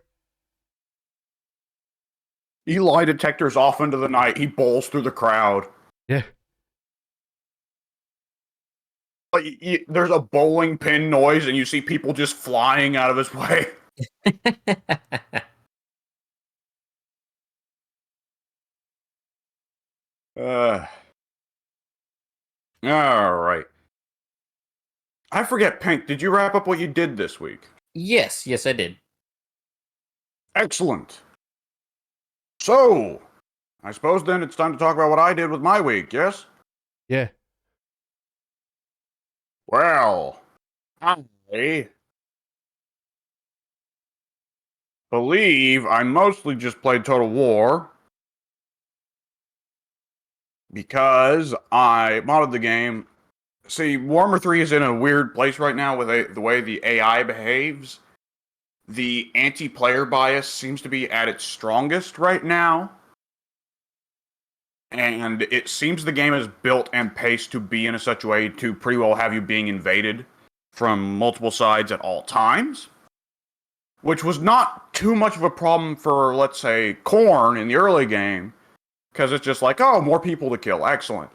he lie detectors off into the night. He bowls through the crowd. Yeah. Like, there's a bowling pin noise, and you see people just flying out of his way. All right. I forget, Pink, did you wrap up what you did this week? Yes, I did. Excellent. So, I suppose then it's time to talk about what I did with my week, yes? Yeah. Well, I believe I mostly just played Total War because I modded the game. See, Warhammer 3 is in a weird place right now with the way the AI behaves. The anti-player bias seems to be at its strongest right now. And it seems the game is built and paced to be in such a way to pretty well have you being invaded from multiple sides at all times, which was not too much of a problem for, let's say, Khorne in the early game, because it's just like, oh, more people to kill, excellent.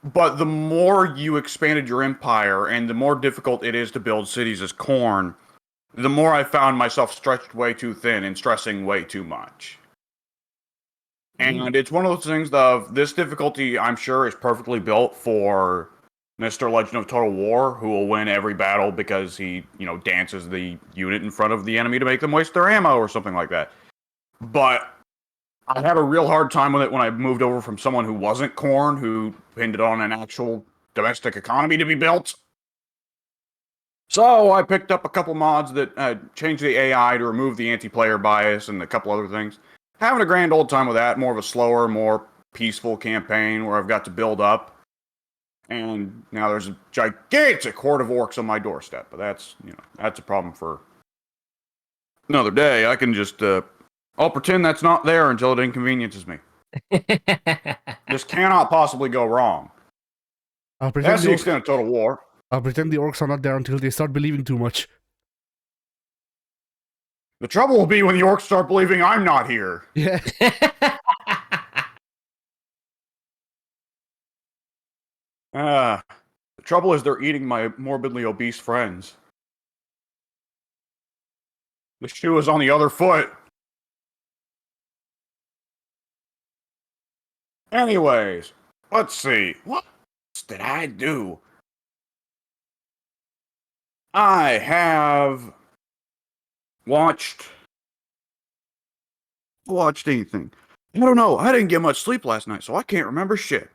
But the more you expanded your empire and the more difficult it is to build cities as Khorne, the more I found myself stretched way too thin and stressing way too much. And it's one of those things of this difficulty, I'm sure, is perfectly built for Mr. Legend of Total War, who will win every battle because he, dances the unit in front of the enemy to make them waste their ammo or something like that. But I had a real hard time with it when I moved over from someone who wasn't Khorne, who pinned it on an actual domestic economy to be built. So I picked up a couple mods that changed the AI to remove the anti-player bias and a couple other things. Having a grand old time with that, more of a slower, more peaceful campaign where I've got to build up. And now there's a gigantic horde of orcs on my doorstep, but that's a problem for another day. I can just, I'll pretend that's not there until it inconveniences me. This cannot possibly go wrong. That's the extent of Total War. I'll pretend the orcs are not there until they start believing too much. The trouble will be when the orcs start believing I'm not here. Yeah. The trouble is they're eating my morbidly obese friends. The shoe is on the other foot. Anyways, let's see. What did I do? I have watched anything. I don't know. I didn't get much sleep last night, so I can't remember shit.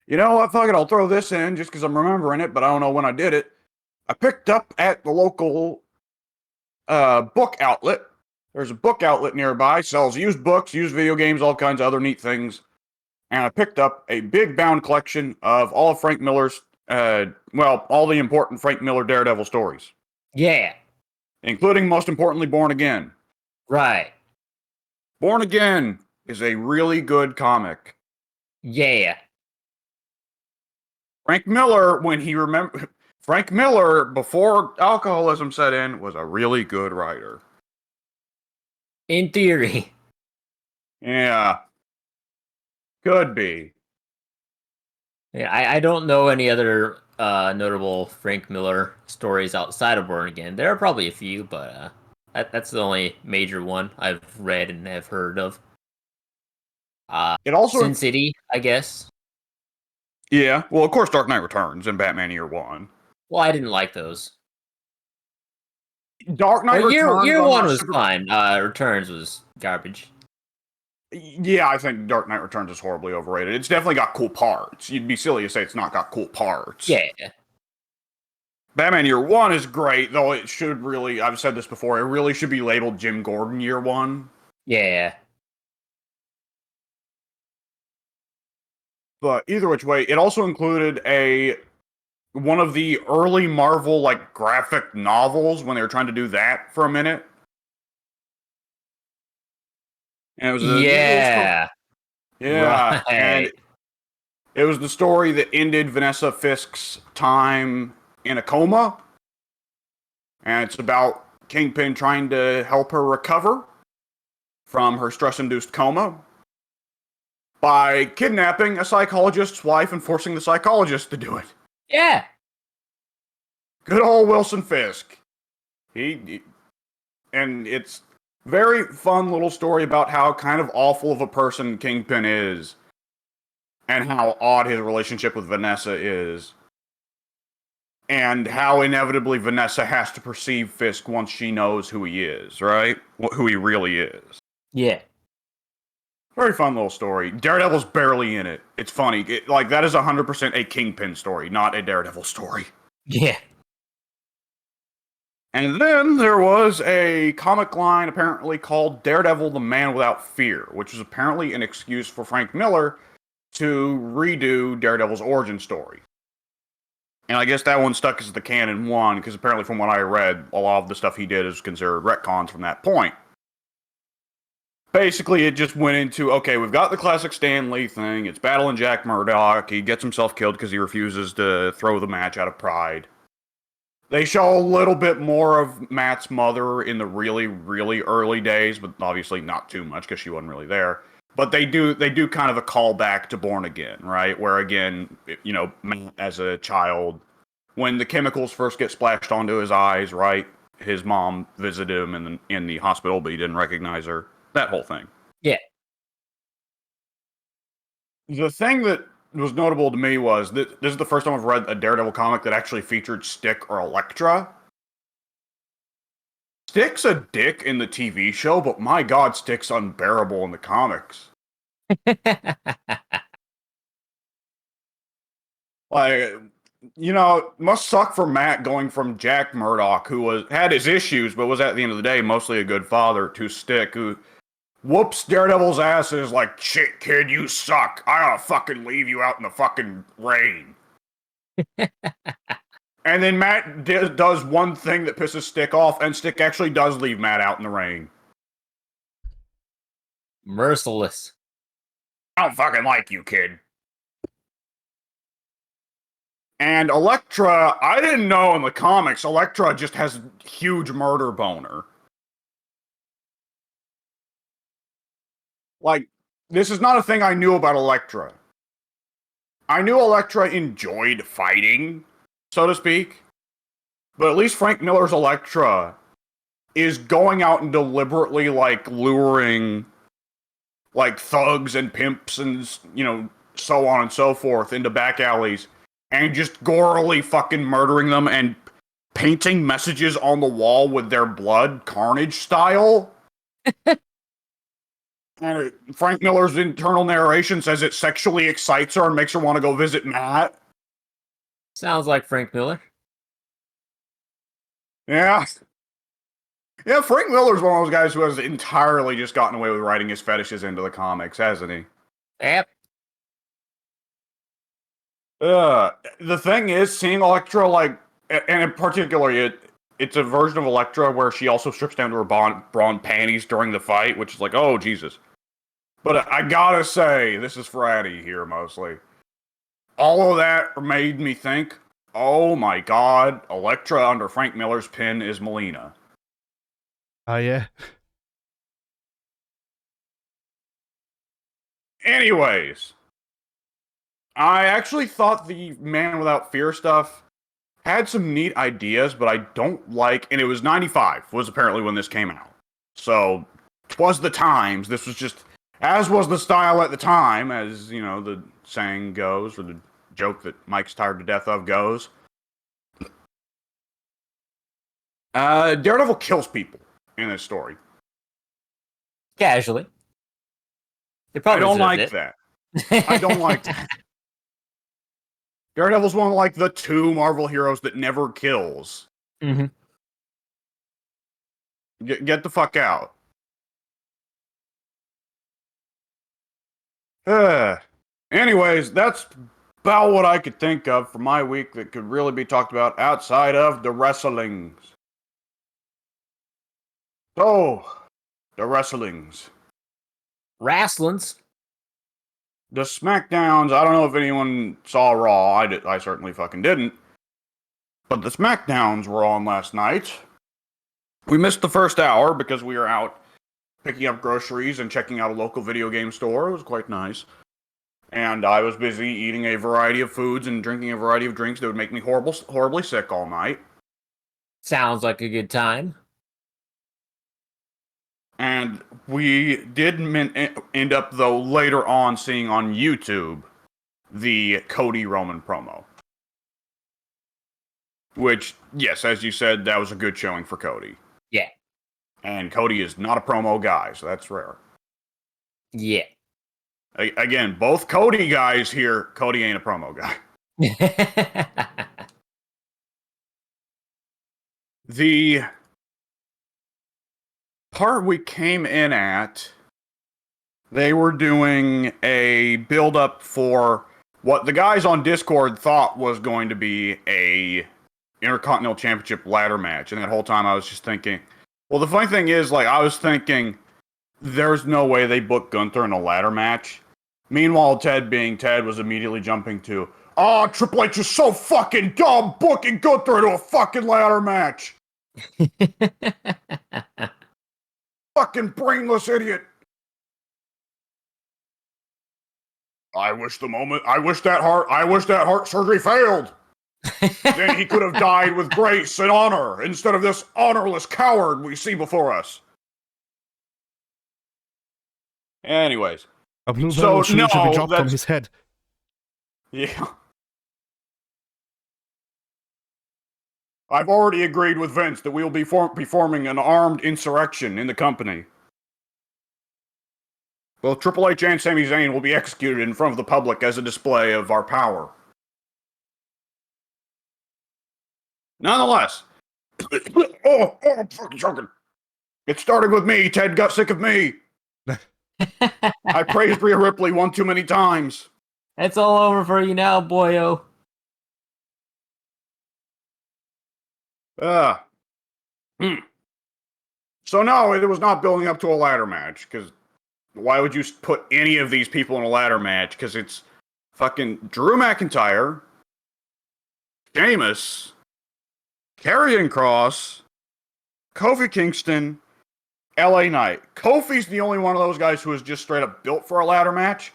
You know what? Fuck it. I'll throw this in just because I'm remembering it, but I don't know when I did it. I picked up at the local book outlet. There's a book outlet nearby, sells used books, used video games, all kinds of other neat things. And I picked up a big bound collection of all of Frank Miller's, all the important Frank Miller Daredevil stories. Yeah. Including, most importantly, Born Again. Right. Born Again is a really good comic. Yeah. Frank Miller, Frank Miller, before alcoholism set in, was a really good writer. In theory. Yeah. Could be. Yeah, I don't know any other notable Frank Miller stories outside of Born Again. There are probably a few, but that's the only major one I've read and have heard of. It also Sin City, I guess. Yeah, well, of course, Dark Knight Returns and Batman Year One. Well, I didn't like those. Dark Knight Returns. Year One was fine. Returns was garbage. Yeah, I think Dark Knight Returns is horribly overrated. It's definitely got cool parts. You'd be silly to say it's not got cool parts. Yeah. Batman Year One is great, though it should really, I've said this before, it really should be labeled Jim Gordon Year One. Yeah. But either which way, it also included one of the early Marvel graphic novels when they were trying to do that for a minute. And it was yeah. Right. Right. And it was the story that ended Vanessa Fisk's time in a coma. And it's about Kingpin trying to help her recover from her stress-induced coma by kidnapping a psychologist's wife and forcing the psychologist to do it. Yeah. Good old Wilson Fisk. And it's very fun little story about how kind of awful of a person Kingpin is. And how odd his relationship with Vanessa is. And how inevitably Vanessa has to perceive Fisk once she knows who he is, right? Who he really is. Yeah. Very fun little story. Daredevil's barely in it. It's funny. That is 100% a Kingpin story, not a Daredevil story. Yeah. And then there was a comic line apparently called Daredevil the Man Without Fear, which was apparently an excuse for Frank Miller to redo Daredevil's origin story. And I guess that one stuck as the canon one, because apparently from what I read, a lot of the stuff he did is considered retcons from that point. basically it just went into, okay, we've got the classic Stan Lee thing. It's battling Jack Murdoch. He gets himself killed because he refuses to throw the match out of pride. They show a little bit more of Matt's mother in the really, really early days, but obviously not too much because she wasn't really there. But they do kind of a callback to Born Again, right? Where again, you know, Matt as a child, when the chemicals first get splashed onto his eyes, right? His mom visited him in the hospital, but he didn't recognize her. That whole thing. Yeah. The thing that was notable to me was that this is the first time I've read a Daredevil comic that actually featured Stick or Elektra. Stick's a dick in the TV show, but my god, Stick's unbearable in the comics. Like, you know, it must suck for Matt going from Jack Murdoch, who had his issues, but was at the end of the day mostly a good father, to Stick, who whoops Daredevil's ass and is like, shit, kid, you suck. I gotta fucking leave you out in the fucking rain. And then Matt does one thing that pisses Stick off, and Stick actually does leave Matt out in the rain. Merciless. I don't fucking like you, kid. And Elektra, I didn't know in the comics, Elektra just has huge murder boner. Like, this is not a thing I knew about Elektra. I knew Elektra enjoyed fighting, so to speak. But at least Frank Miller's Elektra is going out and deliberately, like, luring, like, thugs and pimps and, you know, so on and so forth into back alleys and just gorily fucking murdering them and painting messages on the wall with their blood, Carnage style. And Frank Miller's internal narration says it sexually excites her and makes her want to go visit Matt. Sounds like Frank Miller. Yeah. Yeah, Frank Miller's one of those guys who has entirely just gotten away with writing his fetishes into the comics, hasn't he? Yep. The thing is, seeing Elektra, like, and in particular, it's a version of Elektra where she also strips down to her bra and panties during the fight, which is like, oh, Jesus. But I gotta say, this is for Addie here, mostly. All of that made me think, oh my god, Elektra under Frank Miller's pin is Melina. Oh, yeah. Anyways, I actually thought the Man Without Fear stuff had some neat ideas, but I don't like, and it was 95, was apparently when this came out. So, 'twas the times, this was just, as was the style at the time, as, you know, the saying goes, or the joke that Mike's tired to death of goes. Daredevil kills people in this story. Casually. They I probably don't deserved like it. that. I don't like that. Daredevil's one of, like, the two Marvel heroes that never kills. Mm-hmm. Get the fuck out. Anyways, that's about what I could think of for my week that could really be talked about outside of the wrestlings. So, the wrestlings. Wrestlings. The SmackDowns, I don't know if anyone saw Raw. I certainly fucking didn't. But the SmackDowns were on last night. We missed the first hour because we were out picking up groceries and checking out a local video game store. It was quite nice. And I was busy eating a variety of foods and drinking a variety of drinks that would make me horribly sick all night. Sounds like a good time. And we did end up, though, later on seeing on YouTube the Cody Roman promo. Which, yes, as you said, that was a good showing for Cody. Yeah. And Cody is not a promo guy, so that's rare. Yeah. Again, both Cody guys here, Cody ain't a promo guy. The part we came in at, they were doing a build-up for what the guys on Discord thought was going to be a Intercontinental Championship ladder match. And that whole time I was just thinking, well, the funny thing is, like, I was thinking, there's no way they booked Gunther in a ladder match. Meanwhile, Ted, being Ted, was immediately jumping to, "Oh, Triple H is so fucking dumb booking Gunther into a fucking ladder match. Fucking brainless idiot. I wish that heart surgery failed. Then he could have died with grace and honor instead of this honorless coward we see before us." Anyways. A blue So, bell should be no, dropped on that's- his head. Yeah. I've already agreed with Vince that we will be forming an armed insurrection in the company. Both Triple H and Sami Zayn will be executed in front of the public as a display of our power. Nonetheless. I'm fucking choking. It started with me. Ted got sick of me. I praised Rhea Ripley one too many times. It's all over for you now, boyo. So no, it was not building up to a ladder match, because why would you put any of these people in a ladder match? Because it's fucking Drew McIntyre, Sheamus, Karrion Kross, Kofi Kingston, LA Knight. Kofi's the only one of those guys who is just straight up built for a ladder match.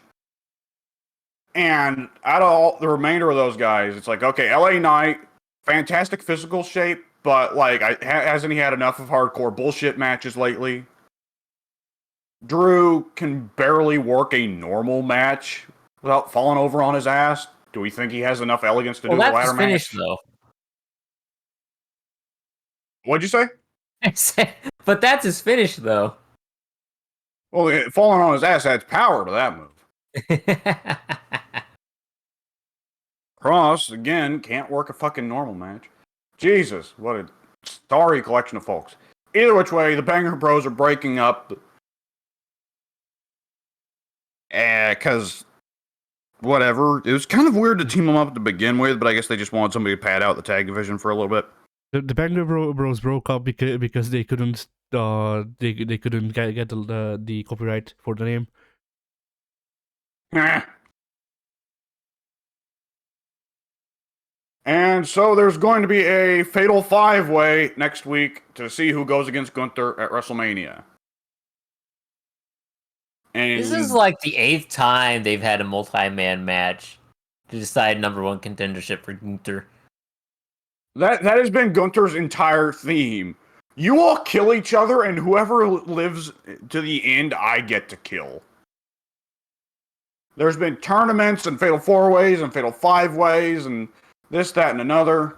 And out of all the remainder of those guys, it's like, okay, LA Knight, fantastic physical shape, but like, hasn't he had enough of hardcore bullshit matches lately? Drew can barely work a normal match without falling over on his ass. Do we think he has enough elegance to do a ladder That's match? finished, though. What'd you say? But that's his finish, though. Well, falling on his ass adds power to that move. Cross, again, can't work a fucking normal match. Jesus, what a sorry collection of folks. Either which way, the Banger Bros are breaking up. Because, whatever. It was kind of weird to team them up to begin with, but I guess they just wanted somebody to pad out the tag division for a little bit. The Banger Bros broke up because they couldn't they couldn't get the copyright for the name. And so there's going to be a fatal 5-way next week to see who goes against Gunther at WrestleMania. And This is like the 8th time they've had a multi-man match to decide #1 contendership for Gunther. That has been Gunther's entire theme. You all kill each other, and whoever lives to the end, I get to kill. There's been tournaments and fatal 4-ways and fatal 5-ways and this, that, and another.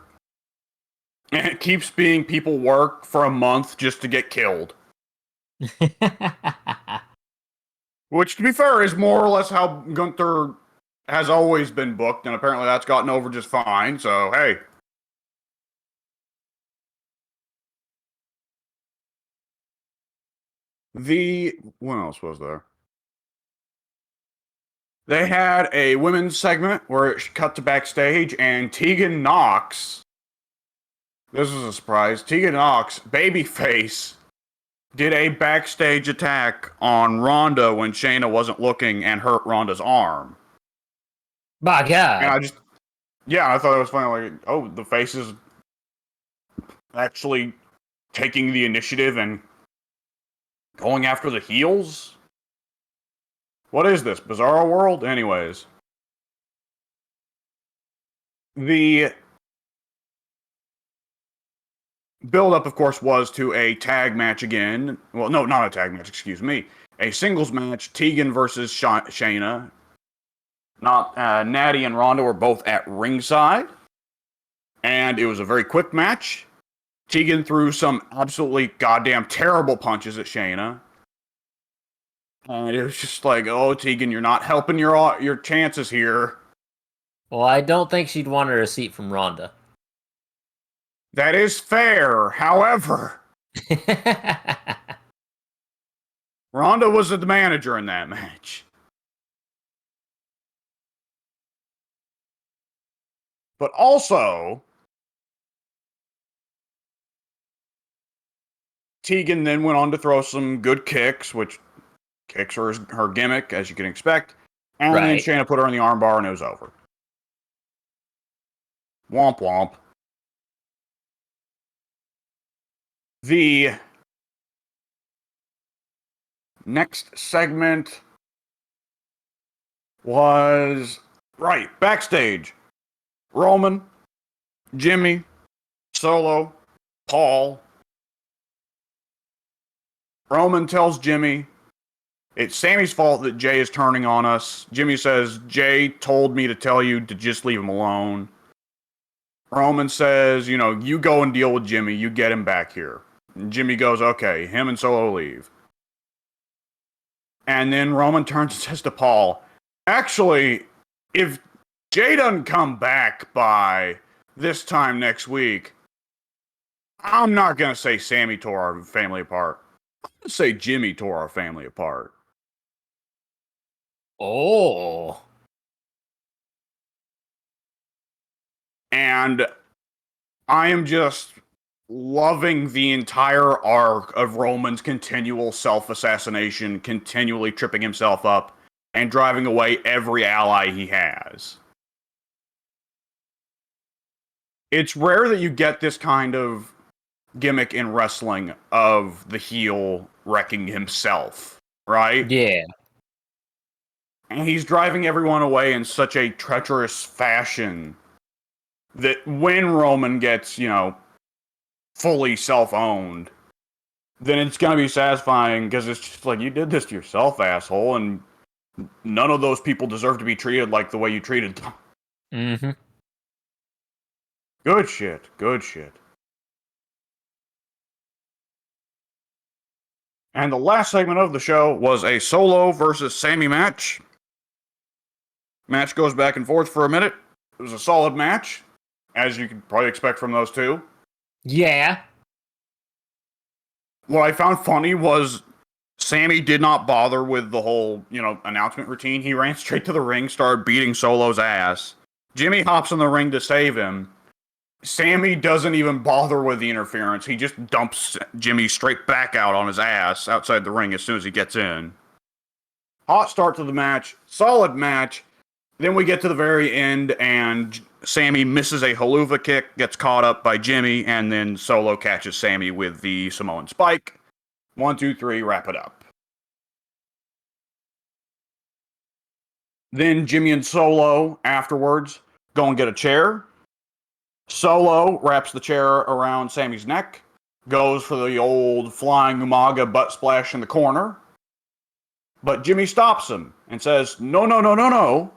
And it keeps being people work for a month just to get killed. Which, to be fair, is more or less how Gunther has always been booked, and apparently that's gotten over just fine, so hey. What else was there? They had a women's segment where it cut to backstage, and Tegan Nox, this was a surprise, Tegan Nox, babyface, did a backstage attack on Ronda when Shayna wasn't looking and hurt Ronda's arm. My God. And I thought it was funny, like, oh, the face is actually taking the initiative and going after the heels? What is this? Bizarro World? Anyways. The build-up, of course, was to a tag match again. Well, no, not a tag match, excuse me. A singles match, Tegan versus Shayna. Natty and Ronda were both at ringside. And it was a very quick match. Tegan threw some absolutely goddamn terrible punches at Shayna. And it was just like, oh, Tegan, you're not helping your chances here. Well, I don't think she'd want her a seat from Ronda. That is fair. However, Ronda was the manager in that match. But also, Tegan then went on to throw some good kicks, which kicks her gimmick, as you can expect, and then Right. Shayna put her in the armbar and it was over. Womp womp. The next segment was backstage. Roman, Jimmy, Solo, Paul. Roman tells Jimmy it's Sammy's fault that Jay is turning on us. Jimmy says, Jay told me to tell you to just leave him alone. Roman says, you go and deal with Jimmy. You get him back here. And Jimmy goes, okay. Him and Solo leave. And then Roman turns and says to Paul, actually, if Jay doesn't come back by this time next week, I'm not going to say Sammy tore our family apart. I'm going to say Jimmy tore our family apart. Oh. And I am just loving the entire arc of Roman's continual self-assassination, continually tripping himself up, and driving away every ally he has. It's rare that you get this kind of gimmick in wrestling of the heel wrecking himself, right? Yeah. And he's driving everyone away in such a treacherous fashion that when Roman gets, fully self-owned, then it's going to be satisfying because it's just like, you did this to yourself, asshole, and none of those people deserve to be treated like the way you treated them. Mm-hmm. Good shit. Good shit. And the last segment of the show was a Solo versus Sammy match. Match goes back and forth for a minute. It was a solid match, as you could probably expect from those two. Yeah. What I found funny was Sammy did not bother with the whole, announcement routine. He ran straight to the ring, started beating Solo's ass. Jimmy hops in the ring to save him. Sammy doesn't even bother with the interference. He just dumps Jimmy straight back out on his ass outside the ring as soon as he gets in. Hot start to the match. Solid match. Then we get to the very end, and Sammy misses a haluva kick, gets caught up by Jimmy, and then Solo catches Sammy with the Samoan spike. 1, 2, 3, wrap it up. Then Jimmy and Solo, afterwards, go and get a chair. Solo wraps the chair around Sammy's neck, goes for the old flying Umaga butt splash in the corner. But Jimmy stops him and says, no, no, no, no, no.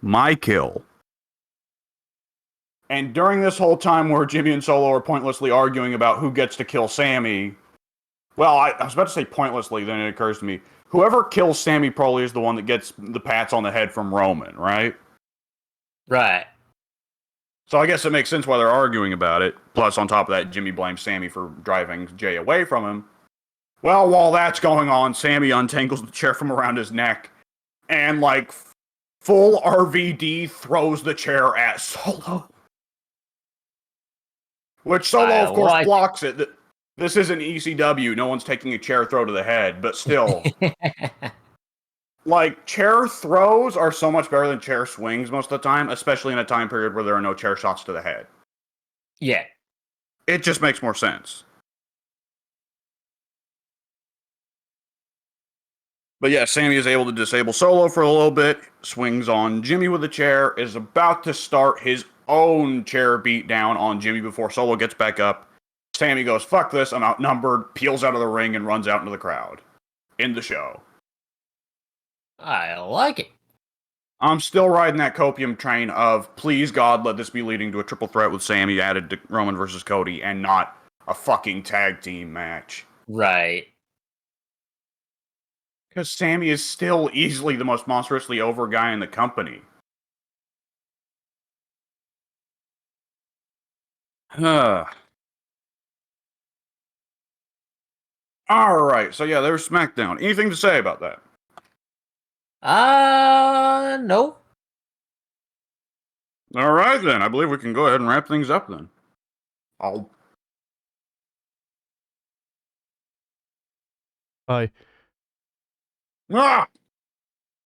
My kill. And during this whole time where Jimmy and Solo are pointlessly arguing about who gets to kill Sammy, well, I was about to say pointlessly, then it occurs to me, whoever kills Sammy probably is the one that gets the pats on the head from Roman, right? Right. So I guess it makes sense why they're arguing about it. Plus, on top of that, Jimmy blames Sammy for driving Jay away from him. Well, while that's going on, Sammy untangles the chair from around his neck and, full RVD throws the chair at Solo. Which Solo, of course, blocks it. This isn't ECW. No one's taking a chair throw to the head, but still. Chair throws are so much better than chair swings most of the time, especially in a time period where there are no chair shots to the head. Yeah. It just makes more sense. But yeah, Sammy is able to disable Solo for a little bit, swings on Jimmy with a chair, is about to start his own chair beatdown on Jimmy before Solo gets back up. Sammy goes, fuck this, I'm outnumbered, peels out of the ring and runs out into the crowd. End the show. I like it. I'm still riding that copium train of, please God, let this be leading to a triple threat with Sammy added to Roman versus Cody and not a fucking tag team match. Right. Because Sammy is still easily the most monstrously over guy in the company. Alright, so yeah, there's SmackDown. Anything to say about that? No. Alright then, I believe we can go ahead and wrap things up then. Hi. Ah!